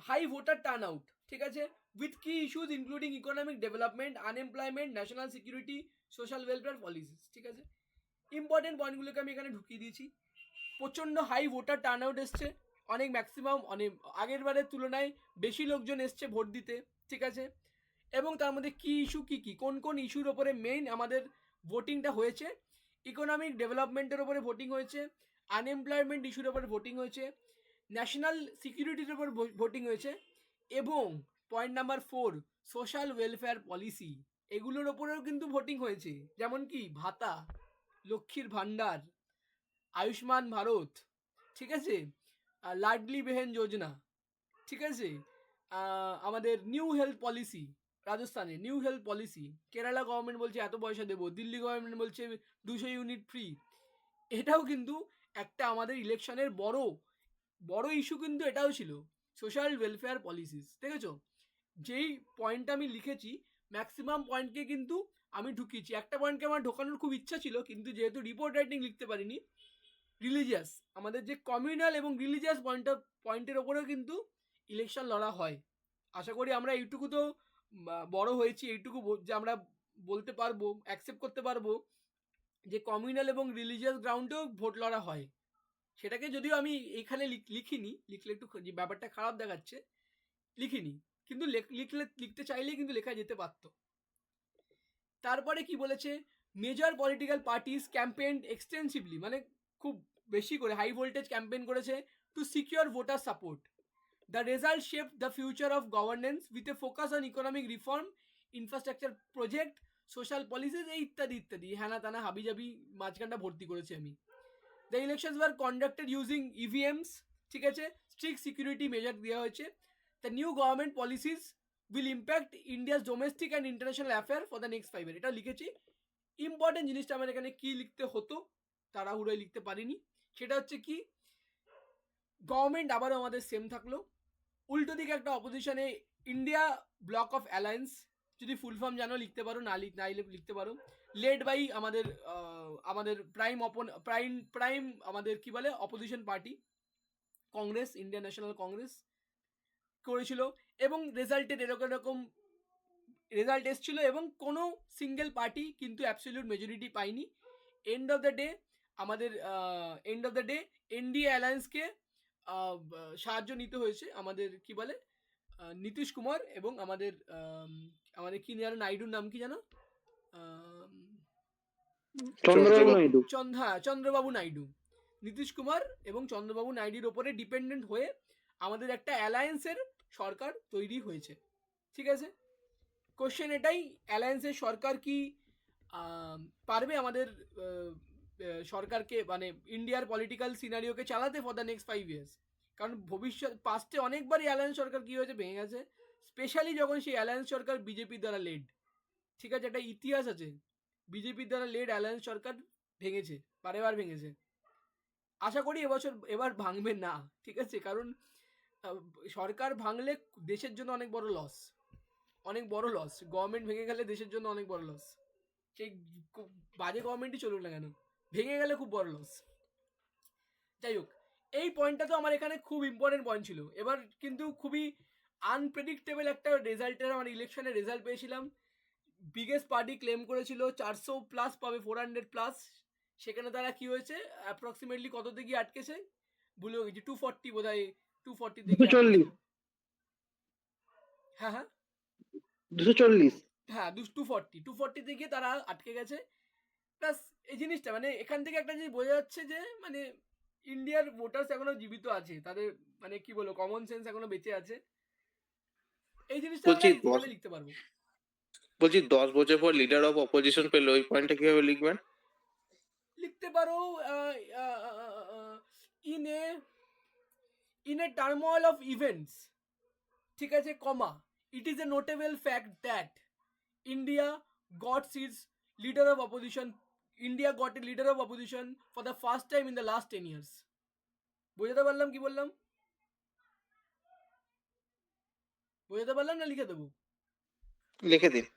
high voter turnout, ঠিক আছে, with key issues including economic development, unemployment, national security, social welfare policies, ঠিক আছে। ইম্পর্টেন্ট পয়েন্টগুলোকে আমি এখানে ঢুকিয়ে দিয়েছি। প্রচণ্ড হাই ভোটার টার্ন আউট এসছে, অনেক ম্যাক্সিমাম অনেক আগের বারের তুলনায় বেশি লোকজন এসছে ভোট দিতে, ঠিক আছে। এবং তার মধ্যে কী ইস্যু কী কী, কোন কোন ইস্যুর ওপরে মেইন আমাদের ভোটিংটা হয়েছে, ইকোনমিক ডেভেলপমেন্টের ওপরে ভোটিং হয়েছে, আনএমপ্লয়মেন্ট ইস্যুর ওপরে ভোটিং হয়েছে, ন্যাশনাল সিকিউরিটির ওপর ভোটিং হয়েছে, এবং point number 4 social welfare policy, এগুলোর ওপরেও কিন্তু ভোটিং হয়েছে, যেমন কি ভাতা, লক্ষ্মীর ভাণ্ডার, আয়ুষ্মান ভারত, ঠিক আছে, লাডলি বেহেন যোজনা, ঠিক আছে, আমাদের নিউ হেলথ পলিসি, রাজস্থানে new health policy, Kerala government বলছে এত পয়সা দেবো, দিল্লি গভর্নমেন্ট বলছে 200 ইউনিট ফ্রি। এটাও কিন্তু একটা আমাদের ইলেকশনের বড় বড় ইস্যু, কিন্তু এটাও ছিল সোশ্যাল ওয়েলফেয়ার পলিসিস, দেখেছো। যেই পয়েন্টটা আমি লিখেছি ম্যাক্সিমাম পয়েন্টকে কিন্তু আমি ঢুকিয়েছি, একটা পয়েন্টকে আমার ঢোকানোর খুব ইচ্ছা ছিল, কিন্তু যেহেতু রিপোর্ট রাইটিং লিখতে পারিনি, রিলিজিয়াস আমাদের যে কমিউনাল এবং রিলিজিয়াস পয়েন্টের ওপরেও কিন্তু ইলেকশন লড়া হয়। আশা করি আমরা এইটুকু তো বড় হয়েছি, এইটুকু যে আমরা বলতে পারবো, অ্যাকসেপ্ট করতে পারবো যে কমিউনাল এবং রিলিজিয়াস গ্রাউন্ডেও ভোট লড়া হয়। সেটাকে যদিও আমি এখানে লিখিনি, লিখলে একটু ব্যাপারটা খারাপ দেখাচ্ছে, লিখিনি, কিন্তু লিখতে চাইলেই কিন্তু লেখা যেতে পারতো। তারপরে কি বলেছে, major political parties campaign extensively, মানে খুব বেশি করে হাই ভোল্টেজ ক্যাম্পেইন করেছে to secure voter support. The result shape the future of governance with a focus on economic reform, infrastructure project, social policies, এই ইত্যাদি ইত্যাদি হ্যানা তানা হাবিজাবি মাঝখানটা ভর্তি করেছি আমি। The elections were conducted using EVMs, ঠিক আছে, স্ট্রিক্ট সিকিউরিটি মেজার দেওয়া হয়েছে। The new government policies will impact India's domestic and international affair for the next 5 year. এটা লিখেছি। ইম্পর্টেন্ট জিনিসটা আমার এখানে কি লিখতে হতো, তাড়াহুড়োয় লিখতে পারিনি, সেটা হচ্ছে কি, গভর্নমেন্ট আবারও আমাদের সেম থাকলো, উল্টো দিকে একটা অপোজিশনে ইন্ডিয়া ব্লক অফ অ্যালায়েন্স, যদি ফুল ফর্ম জানো লিখতে পারো, না লিখতে পারো, লেড বাই আমাদের প্রাইম আমাদের কি বলে opposition party Congress, Indian national Congress করেছিল, এবং রেজাল্টের এরকম রেজাল্ট এসেছিল, এবং কোনো সিঙ্গেল পার্টি কিন্তু অ্যাবসলিউট মেজরিটি পায়নি। End of the day NDA অ্যালায়েন্সকে সাহায্য নিতে হয়েছে আমাদের কি বলে নীতিশ কুমার এবং আমাদের কি জানো নাইডুর নাম কি জানো, চন্দ্রবাবু নাইডু। চন্দ্রবাবু নাইডু, নীতিশ কুমার এবং চন্দ্রবাবু নাইডুর ওপরে ডিপেন্ডেন্ট হয়ে আমাদের একটা অ্যালায়েন্সের সরকার তৈরি হয়েছে, ঠিক আছে। কোশ্চেন এটাই, অ্যালায়েন্সের সরকার কি পারবে আমাদের সরকারকে, মানে ইন্ডিয়ার পলিটিক্যাল সিনারিওকে চালাতে ফর দ্য নেক্সট 5 ইয়ার্স? কারণ ভবিষ্যৎ পাস্টে অনেকবারই অ্যালায়েন্স সরকার কি হয়েছে, ভেঙে গেছে, স্পেশালি যখন সেই অ্যালায়েন্স সরকার বিজেপির দ্বারা লেড, ঠিক আছে, একটা ইতিহাস আছে, বিজেপির দ্বারা লেড অ্যালায়েন্স সরকার ভেঙেছে, বারেবার ভেঙেছে। আশা করি এবার ভাঙবে না, ঠিক আছে, কারণ সরকার ভাঙলে দেশের জন্য অনেক বড় লস, গভর্নমেন্ট ভেঙে গেলে দেশের জন্য অনেক বড় লস, সেই বাজে গভর্নমেন্টই চলুক না কেন, ভেঙে গেলে খুব বড় লস। যাই হোক, এই পয়েন্টটা তো আমার এখানে খুব ইম্পর্টেন্ট পয়েন্ট ছিল। এবার কিন্তু খুবই আনপ্রেডিক্টেবল একটা রেজাল্টের আমার ইলেকশনের রেজাল্ট পেয়েছিলাম। বিগেস্ট পার্টি ক্লেম করেছিল 400+ পাবে, 400+, সেখানে তারা কি হয়েছে, অ্যাপ্রক্সিমেটলি কততে গিয়ে আটকেছে ভুলেও গেছি, 240 বোধ হয়, 240 থেকে 240। হ্যাঁ 240। হ্যাঁ 240 থেকে তারা আটকে গেছে। প্লাস এই জিনিসটা মানে এখান থেকে একটা জিনিস বোঝা যাচ্ছে যে মানে ইন্ডিয়ার ভোটার্স এখনো জীবিত আছে, তাদের মানে কি বলবো কমন সেন্স এখনো বেঁচে আছে, এই জিনিসটা আমরা কিভাবে লিখতে পারবো? বলছি 10 বছর পর লিডার অফ অপোজিশন পেলো, ওই পয়েন্টটা কিভাবে লিখবেন? লিখতে পারো in a turmoil of events, ঠিক আছে, comma, it is a notable fact that India got seats leader of opposition, India got a leader of opposition for the first time in the last 10 years। বোঝাতে পারলাম কি বললাম? বোঝাতে পারলাম না লিখে দেবো? লিখে দিন।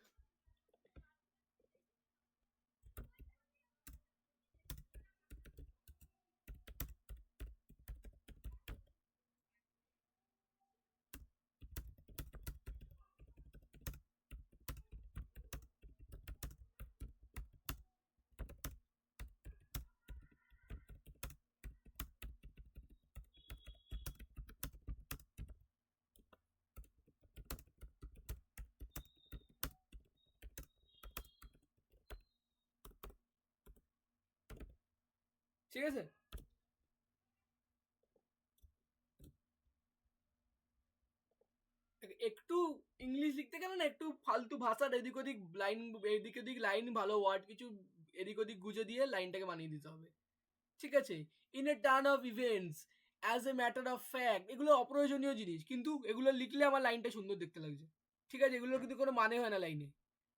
ঠিক আছে, একটু ইংলিশ লিখতে গেলে না একটু ফালতু ভাষার এদিক ওদিক লাইন ভালো ওয়ার্ড কিছু এদিক ওদিক গুজে দিয়ে লাইনটাকে বানিয়ে দিতে হবে, ঠিক আছে। In a turn off events, as a matter of fact, এগুলো অপ্রয়োজনীয় জিনিস, কিন্তু এগুলো লিখলে আমার লাইনটা সুন্দর দেখতে লাগছে, ঠিক আছে, এগুলোর কিন্তু কোনো মানে হয় না লাইনে,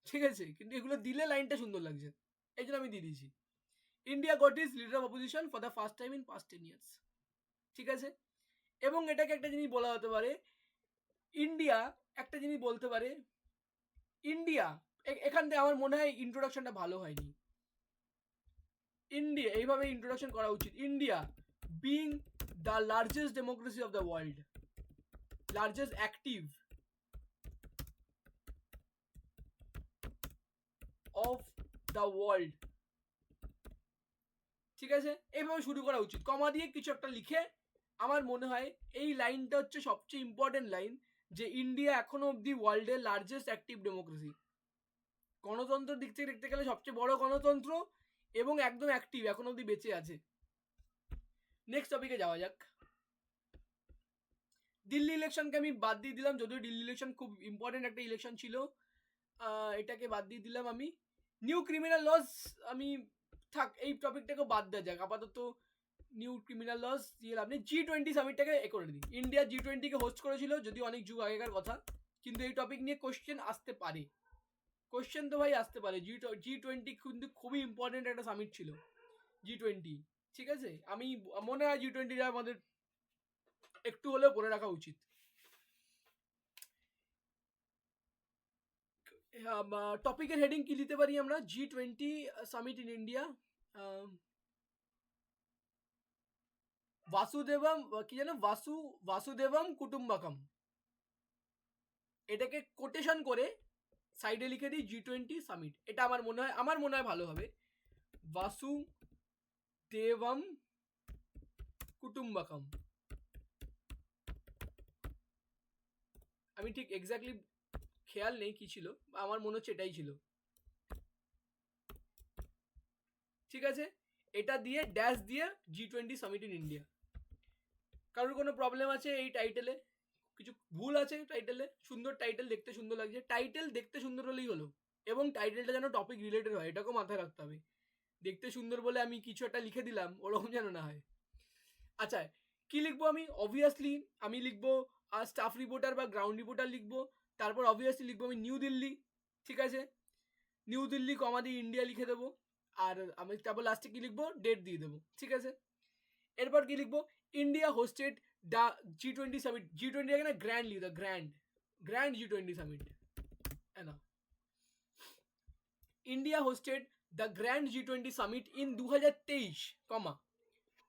ঠিক আছে, কিন্তু এগুলো দিলে লাইনটা সুন্দর লাগছে, এই জন্য আমি দিয়ে দিয়েছি। India goat is leader of opposition for the first time in past 10 years, ঠিক আছে। এবং এটাকে একটা জিনিস বলা হতে পারে, ইন্ডিয়া একটা জিনিস বলতে পারে, ইন্ডিয়া, এখান থেকে আমার মনে হয় ইন্ট্রোডাকশনটা ভালো হয়নি, ইন্ডিয়া এইভাবে ইন্ট্রোডাকশন করা উচিত, India being the largest democracy of the world, largest active of the world, ঠিক আছে, এইভাবে শুরু করা উচিত, কমা দিয়ে কিছু একটা লিখে। আমার মনে হয় এই লাইনটা হচ্ছে সবচেয়ে ইম্পর্টেন্ট লাইন, যে ইন্ডিয়া এখনো অব্দি ওয়ার্ল্ডের লার্জেস্ট অ্যাক্টিভ ডেমোক্রেসি, গণতন্ত্রের দিক থেকে দেখতে গেলে সবচেয়ে বড় গণতন্ত্র এবং একদম অ্যাক্টিভ, এখন অব্দি বেঁচে আছে। নেক্সট টপিকে যাওয়া যাক। দিল্লি ইলেকশনকে আমি বাদ দিয়ে দিলাম, যদিও দিল্লি ইলেকশন খুব ইম্পর্টেন্ট একটা ইলেকশন ছিল, এটাকে বাদ দিয়ে দিলাম আমি। নিউ ক্রিমিনাল লস আমি থাক, এই টপিকটাকে বাদ দেওয়া যাক আপাতত। নিউ ক্রিমিনাল লস দিয়ে লাভ নেই। G20 সামিটটাকে করে দিই। ইন্ডিয়া G20 কে হোস্ট করেছিল, যদি অনেক যুগ আগেকার কথা, কিন্তু এই টপিক নিয়ে কোশ্চেন আসতে পারে। কোশ্চেন তো ভাই আসতে পারে। G20 কিন্তু খুবই ইম্পর্টেন্ট একটা সামিট ছিল G20, ঠিক আছে? আমি মনে হয় G20 আমাদের একটু হলেও পড়ে রাখা উচিত। টপিকের হেডিং কি দিতে পারি আমরা? G20 সামিট ইন ইন্ডিয়া, বাসুদেবম কি জানো, বাসুদেবম কুটুম্বাকম, এটাকে কোটেশন করে সাইডে লিখে দিই G20 সামিট। এটা আমার মনে হয় ভালো হবে। বাসুদেবম কুটুম্বাকম। আমি ঠিক এক্স্যাক্টলি খেয়াল নেই কি ছিল, আমার মনে হচ্ছে এটাই ছিল, ঠিক আছে? এটা দিয়ে ড্যাশ দিয়ে G20 সামিট ইন ইন্ডিয়া। কারোর কোনো প্রবলেম আছে এই টাইটেলে? কিছু ভুল আছে টাইটেলে? সুন্দর টাইটেল, দেখতে সুন্দর লাগছে, টাইটেল দেখতে সুন্দর হলেই হলো, এবং টাইটেলটা যেন টপিক রিলেটেড হয়, এটাকেও মাথায় রাখতে হবে। দেখতে সুন্দর বলে আমি কিছু একটা লিখে দিলাম, ওরকম যেন না হয়। আচ্ছা, কি লিখবো আমি? অবভিয়াসলি আমি লিখবো স্টাফ রিপোর্টার বা গ্রাউন্ড রিপোর্টার লিখবো। তারপর অবভিয়াসলি লিখবো আমি নিউ দিল্লি, ঠিক আছে? নিউ দিল্লি কমা দিয়ে ইন্ডিয়া লিখে দেবো, আর আমি তারপর লাস্টে কি লিখবো? ডেট দিয়ে দেবো, ঠিক আছে? এরপর কি লিখবো? India hosted the G20 summit. G20 এখানে গ্র্যান্ড লিখো, গ্র্যান্ড G20 সামিট, না, India hosted the grand G20 summit in 2023, comma,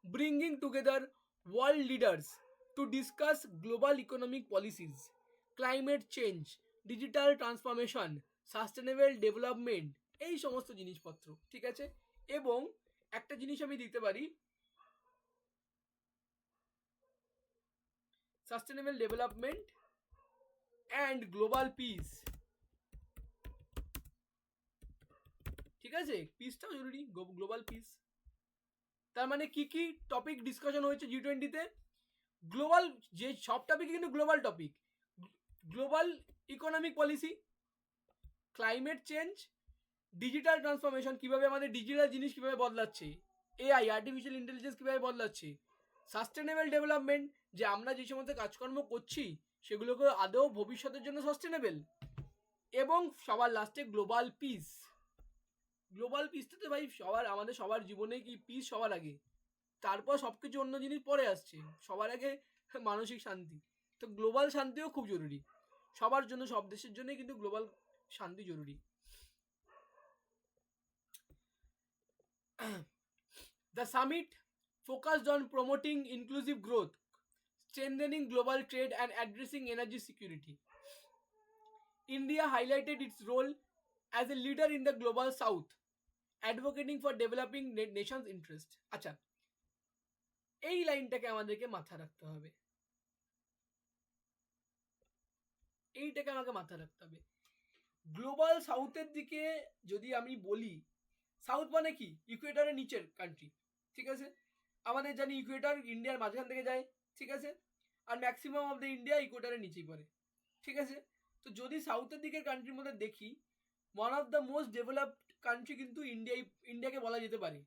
bringing together world leaders to discuss global economic policies, climate change, digital transformation, sustainable development, এই সমস্ত জিনিসপত্র, ঠিক আছে? এবং একটা জিনিস আমি দিতে পারি, sustainable development and global piece, ঠিক আছে? পিসটাও জরুরি, গ্লোবাল পিস। তার মানে কি কি টপিক ডিসকাশন হয়েছে G20-তে? গ্লোবাল, যে সব টপিকই কিন্তু global topic. Global economic policy, climate change, digital transformation, কিভাবে আমাদের ডিজিটাল জিনিস কিভাবে বদলাচ্ছে, AI আর্টিফিশিয়াল ইন্টেলিজেন্স কিভাবে বদলাচ্ছে, সাস্টেনেবল ডেভেলপমেন্ট, যে আমরা যে সমস্ত কাজকর্ম করছি সেগুলোকে আদৌ ভবিষ্যতের জন্য সাস্টেনেবল, এবং সবার লাস্টে গ্লোবাল পিস। গ্লোবাল পিসটাতে ভাই আমাদের সবার জীবনে কি পিস সবার আগে, তারপর সবকিছু অন্য জিনিস পরে আসছে, সবার আগে মানসিক শান্তি। তো গ্লোবাল শান্তিও খুব জরুরি সবার জন্য, সব দেশের জন্যই কিন্তু গ্লোবাল শান্তি জরুরি। The summit focused on promoting inclusive growth, strengthening global trade and addressing energy security. India highlighted its role as a leader in the global south, advocating for developing nations' interest. আচ্ছা, এই লাইনটাকে আমাদেরকে মাথায় রাখতে হবে, এইটাকে আমাকে মাথায় রাখতে হবে। গ্লোবাল সাউথের দিকে যদি আমি বলি, সাউথ মানে কি? ইকুয়েটরের নিচের কান্ট্রি, ঠিক আছে? আমাদের জানি ইকুয়েটর ইন্ডিয়ার মাঝখান থেকে যায়, ঠিক আছে? আর ম্যাক্সিমাম অফ দ্য ইন্ডিয়া ইকুয়েটরের নিচেই পড়ে, ঠিক আছে? তো যদি সাউথের দিকের কান্ট্রির মধ্যে দেখি, one of the most developed country কিন্তু ইন্ডিয়াকে বলা যেতে পারে,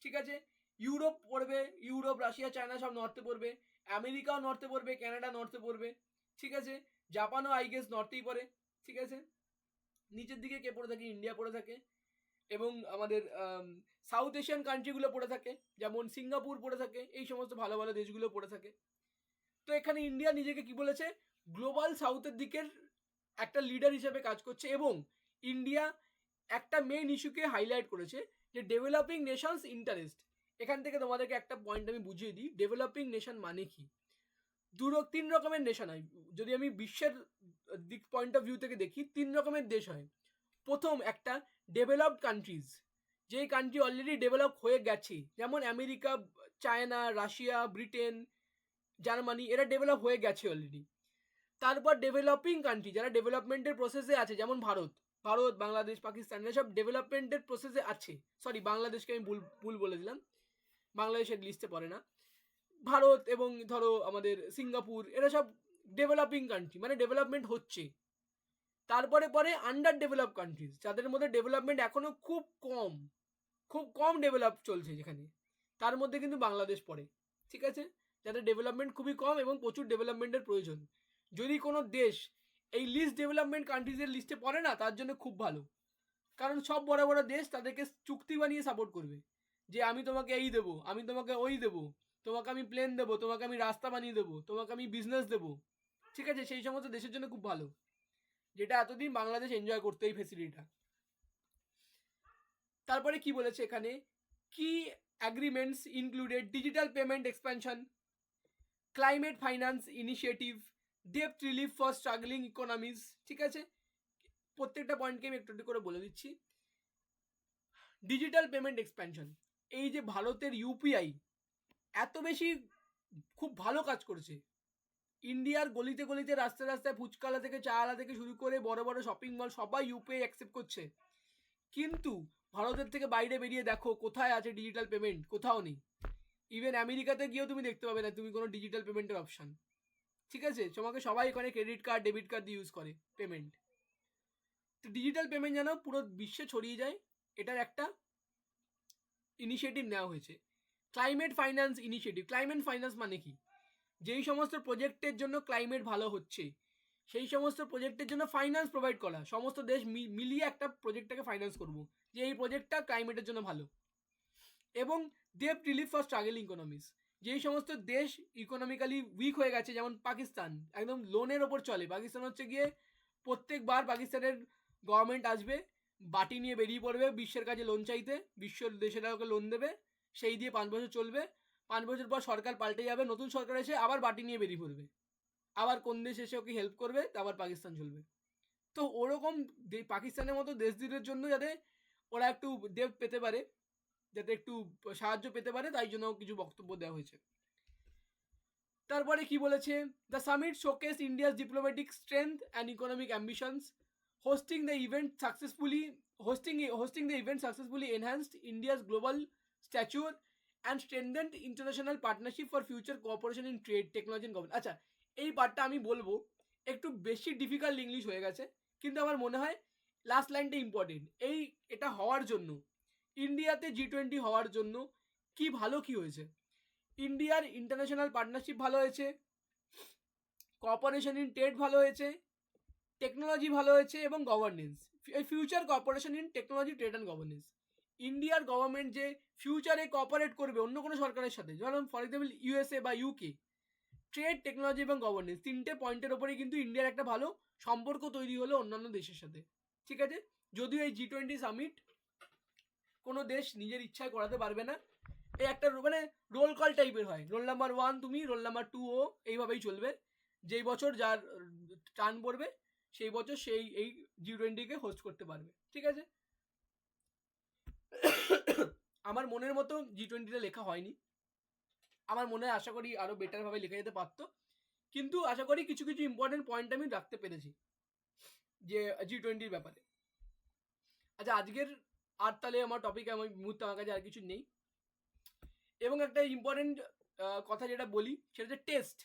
ঠিক আছে? ইউরোপ পড়বে, ইউরোপ, রাশিয়া, চায়না সব নর্থে পড়বে, আমেরিকাও নর্থে পড়বে, কানাডা নর্থে পড়বে, ঠিক আছে? জাপানও আই গেস নর্থেই পড়ে, ঠিক আছে? নিচের দিকে কে পড়ে থাকে? ইন্ডিয়া পড়ে থাকে, এবং আমাদের সাউথ এশিয়ান কান্ট্রিগুলো পড়ে থাকে, যেমন সিঙ্গাপুর পড়ে থাকে, এই সমস্ত ভালো ভালো দেশগুলো পড়ে থাকে। তো এখানে ইন্ডিয়া নিজেকে কি বলেছে? গ্লোবাল সাউথের দিকের একটা লিডার হিসেবে কাজ করছে, এবং ইন্ডিয়া একটা মেইন ইস্যুকে হাইলাইট করেছে, যে ডেভেলপিং নেশনস ইন্টারেস্ট। এখান থেকে তোমাদেরকে একটা পয়েন্ট আমি বুঝিয়ে দিই, ডেভেলপিং নেশন মানে কি। তিন রকমের নেশন হয়, যদি আমি বিশ্বের দিক পয়েন্ট অফ ভিউ থেকে দেখি, তিন রকমের দেশ হয়। প্রথম একটা ডেভেলপড কান্ট্রিজ, যেই কান্ট্রি অলরেডি ডেভেলপ হয়ে গেছে, যেমন America, China, Russia, Britain, Germany, এরা ডেভেলপ হয়ে গেছে অলরেডি। তারপর ডেভেলপিং কান্ট্রি, যারা ডেভেলপমেন্টের প্রসেসে আছে, যেমন ভারত, বাংলাদেশ, পাকিস্তান, এরা সব ডেভেলপমেন্টের প্রসেসে আছে। সরি, বাংলাদেশকে আমি ভুল বলে দিলাম, বাংলাদেশের লিস্টে পড়ে না। ভারত এবং ধরো আমাদের সিঙ্গাপুর, এরা সব ডেভেলপিং কান্ট্রি, মানে ডেভেলপমেন্ট হচ্ছে। তারপরে পরে আন্ডার ডেভেলপ কান্ট্রিজ, যাদের মধ্যে ডেভেলপমেন্ট এখনো খুব কম ডেভেলপ চলছে যেখানে, তার মধ্যে কিন্তু বাংলাদেশ পড়ে। ঠিক আছে, যাদের ডেভেলপমেন্ট খুবই কম এবং প্রচুর ডেভেলপমেন্টের প্রয়োজন। যদি কোনো দেশ এই লিস্ট ডেভেলপমেন্ট কান্ট্রিজের লিস্টে পড়ে না, তার জন্য খুব ভালো, কারণ সব বড় বড় দেশ তাদেরকে চুক্তি বানিয়ে সাপোর্ট করবে যে আমি তোমাকে এই দেবো, আমি তোমাকে ওই দেবো, তোমাকে আমি প্লেন দেবো, তোমাকে আমি রাস্তা বানিয়ে দেবো, তোমাকে আমি বিজনেস দেবো। ঠিক আছে, সেই সমস্ত দেশের জন্য খুব ভালো, যেটা এতদিন বাংলাদেশ এনজয় করতো এই ফেসিলিটিটা। তারপরে কি বলেছে এখানে, কি agreements included digital payment expansion, climate finance initiative, ডেপ্ট রিলিফ ফর স্ট্রাগলিং ইকোনমিজ। ঠিক আছে, প্রত্যেকটা পয়েন্টকে আমি একটু একটু করে বলে দিচ্ছি। ডিজিটাল পেমেন্ট এক্সপ্যানশন, এই যে ভারতের ইউপিআই এত বেশি খুব ভালো কাজ করেছে, ইন্ডিয়ার গলিতে গলিতে রাস্তায় রাস্তায় ফুচকালা থেকে চাওয়ালা থেকে শুরু করে বড় বড় শপিং মল সবাই ইউপিআই অ্যাকসেপ্ট করছে, কিন্তু ভারতের থেকে বাইরে বেরিয়ে দেখো কোথায় আছে ডিজিটাল পেমেন্ট, কোথাও নেই। ইভেন আমেরিকাতে গিয়েও তুমি দেখতে পাবে না তুমি কোনো ডিজিটাল পেমেন্টের অপশন। ঠিক আছে, তোমাকে সবাই এখানে ক্রেডিট কার্ড ডেবিট কার্ড দিয়ে ইউজ করে পেমেন্ট। তো ডিজিটাল পেমেন্ট যেন পুরো বিশ্বে ছড়িয়ে যায়, এটার একটা ইনিশিয়েটিভ নেওয়া হয়েছে। Climate finance initiative, climate finance মানে কি, যেই সমস্ত প্রজেক্টের জন্য ক্লাইমেট ভালো হচ্ছে সেই সমস্ত প্রজেক্টের জন্য ফাইন্যান্স প্রোভাইড করা, সমস্ত দেশ মিলিয়ে একটা প্রজেক্টটাকে ফাইন্যান্স করবো যে এই প্রজেক্টটা ক্লাইমেটের জন্য ভালো। এবং ডেপ্ট রিলিফ ফর স্ট্রাগলিং ইকোনমিজ, যেই সমস্ত দেশ ইকোনমিক্যালি উইক হয়ে গেছে, যেমন পাকিস্তান একদম লোনের ওপর চলে, পাকিস্তান হচ্ছে গিয়ে প্রত্যেকবার পাকিস্তানের গভর্নমেন্ট আসবে বাটি নিয়ে বেরিয়ে পড়বে বিশ্বের কাছে লোন চাইতে, বিশ্বের দেশেরা ওকে লোন দেবে, সেই দিয়ে 5 বছর চলবে, 5 বছর পর সরকার পাল্টে যাবে, নতুন সরকার এসে আবার বাটি নিয়ে বেরিয়ে পড়বে, আবার কোন দেশ এসে ওকে হেল্প করবে, আবার পাকিস্তান চলবে। তো ওরকম পাকিস্তানের মতো দেশগুলোর জন্য যাতে ওরা একটু ডেপ পেতে পারে, যাতে একটু সাহায্য পেতে পারে, তাই জন্য কিছু বক্তব্য দেওয়া হয়েছে। তারপরে কি বলেছে, the summit showcase India's diplomatic strength and economic ambitions, hosting the event successfully enhanced India's global stature and strengthened international partnership for future cooperation in trade, technology and government। আচ্ছা, এই পার্টটা আমি বলবো একটু বেশি ডিফিকাল্ট ইংলিশ হয়ে গেছে, কিন্তু আমার মনে হয় লাস্ট লাইনটা ইম্পর্টেন্ট। এটা হওয়ার জন্য, ইন্ডিয়াতে G20 হওয়ার জন্য কি ভালো কি হয়েছে, ইন্ডিয়ার ইন্টারন্যাশনাল পার্টনারশিপ ভালো হয়েছে, কোঅপারেশন ইন ট্রেড ভালো হয়েছে, টেকনোলজি ভালো হয়েছে, এবং governance, future cooperation in technology trade and governance. ইন্ডিয়ার গভর্নমেন্ট যে ফিউচারে কোঅপারেট করবে অন্য কোনো সরকারের সাথে, যেমন ফর এক্সাম্পল USA বা UK, ট্রেড, টেকনোলজি এবং গভর্নেন্স, 3টে পয়েন্টের ওপরেই কিন্তু ইন্ডিয়ার একটা ভালো সম্পর্ক তৈরি হলো অন্যান্য দেশের সাথে। ঠিক আছে, যদিও এই G20 সামিট কোনো দেশ নিজের ইচ্ছায় করাতে পারবে না, এই একটা মানে রোল কল টাইপের হয়, রোল নাম্বার 1 তুমি, রোল নাম্বার 2 ও, এইভাবেই চলবে। যেই বছর যার টার্ন পড়বে সেই বছর সেই এই G20 কে হোস্ট করতে পারবে। ঠিক আছে, আমার মনের মতো G20টা লেখা হয়নি, আমার মনে হয় আশা করি আরো বেটার ভাবে লেখা যেতে পারতো, কিন্তু আশা করি কিছু কিছু ইম্পর্টেন্ট পয়েন্ট আমি রাখতে পেরেছি যে G20 ব্যাপারে। আচ্ছা, আজকের আর তাহলে আমার টপিক আমার মুহূর্তে আমার কাছে আর কিছু নেই, এবং একটা ইম্পর্টেন্ট কথা যেটা বলি সেটা হচ্ছে টেস্ট।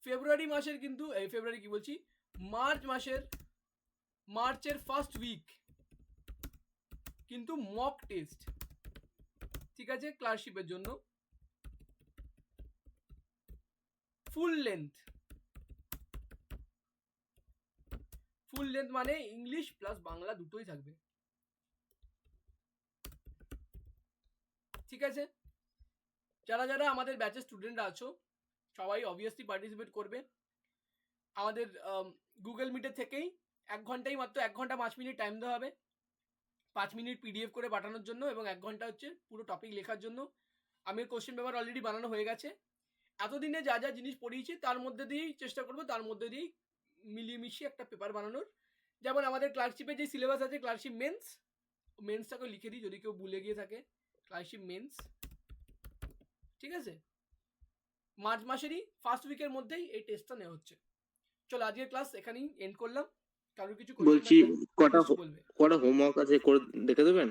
ফেব্রুয়ারি মাসের কিন্তু ফেব্রুয়ারি কি বলছি, মার্চের ফার্স্ট উইক কিন্তু মক টেস্ট। ঠিক আছে, ক্লার্কশিপের জন্য ফুল লেন্থ মানে ইংলিশ প্লাস বাংলা দুটোই থাকবে। ঠিক আছে, যারা যারা আমাদের ব্যাচের স্টুডেন্টরা আছো সবাই অবভিয়াসলি পার্টিসিপেট করবে। আমাদের গুগল মিটের থেকেই 1 ঘন্টাই মাত্র 1 ঘন্টা 5 মিনিট টাইম দেওয়া হবে, 5 মিনিট PDF করে পাঠানোর জন্য, এবং 1 ঘন্টা হচ্ছে পুরো টপিক লেখার জন্য। আমি কোশ্চেন পেপার অলরেডি বানানো হয়ে গেছে, এতদিনে যা যা জিনিস পড়িয়েছি তার মধ্যে দিয়েই চেষ্টা করবো, তার মধ্যে দিয়েই মিলিয়ে মিশিয়ে একটা পেপার বানানোর। যেমন আমাদের ক্লার্কশিপের যে সিলেবাস আছে, ক্লার্কশিপ মেন্সটাকে লিখে দিই যদি কেউ ভুলে গিয়ে থাকে, ক্লার্কশিপ মেন্স। ঠিক আছে, মার্চ মাসেরই ফার্স্ট উইকের মধ্যেই এই টেস্টটা নেওয়া হচ্ছে। চলো আজকের ক্লাস এখানেই এন্ড করলাম। কারোর কিছু বলছি কটা বলবে? হোমওয়ার্ক আছে করে দেখে দেবেন?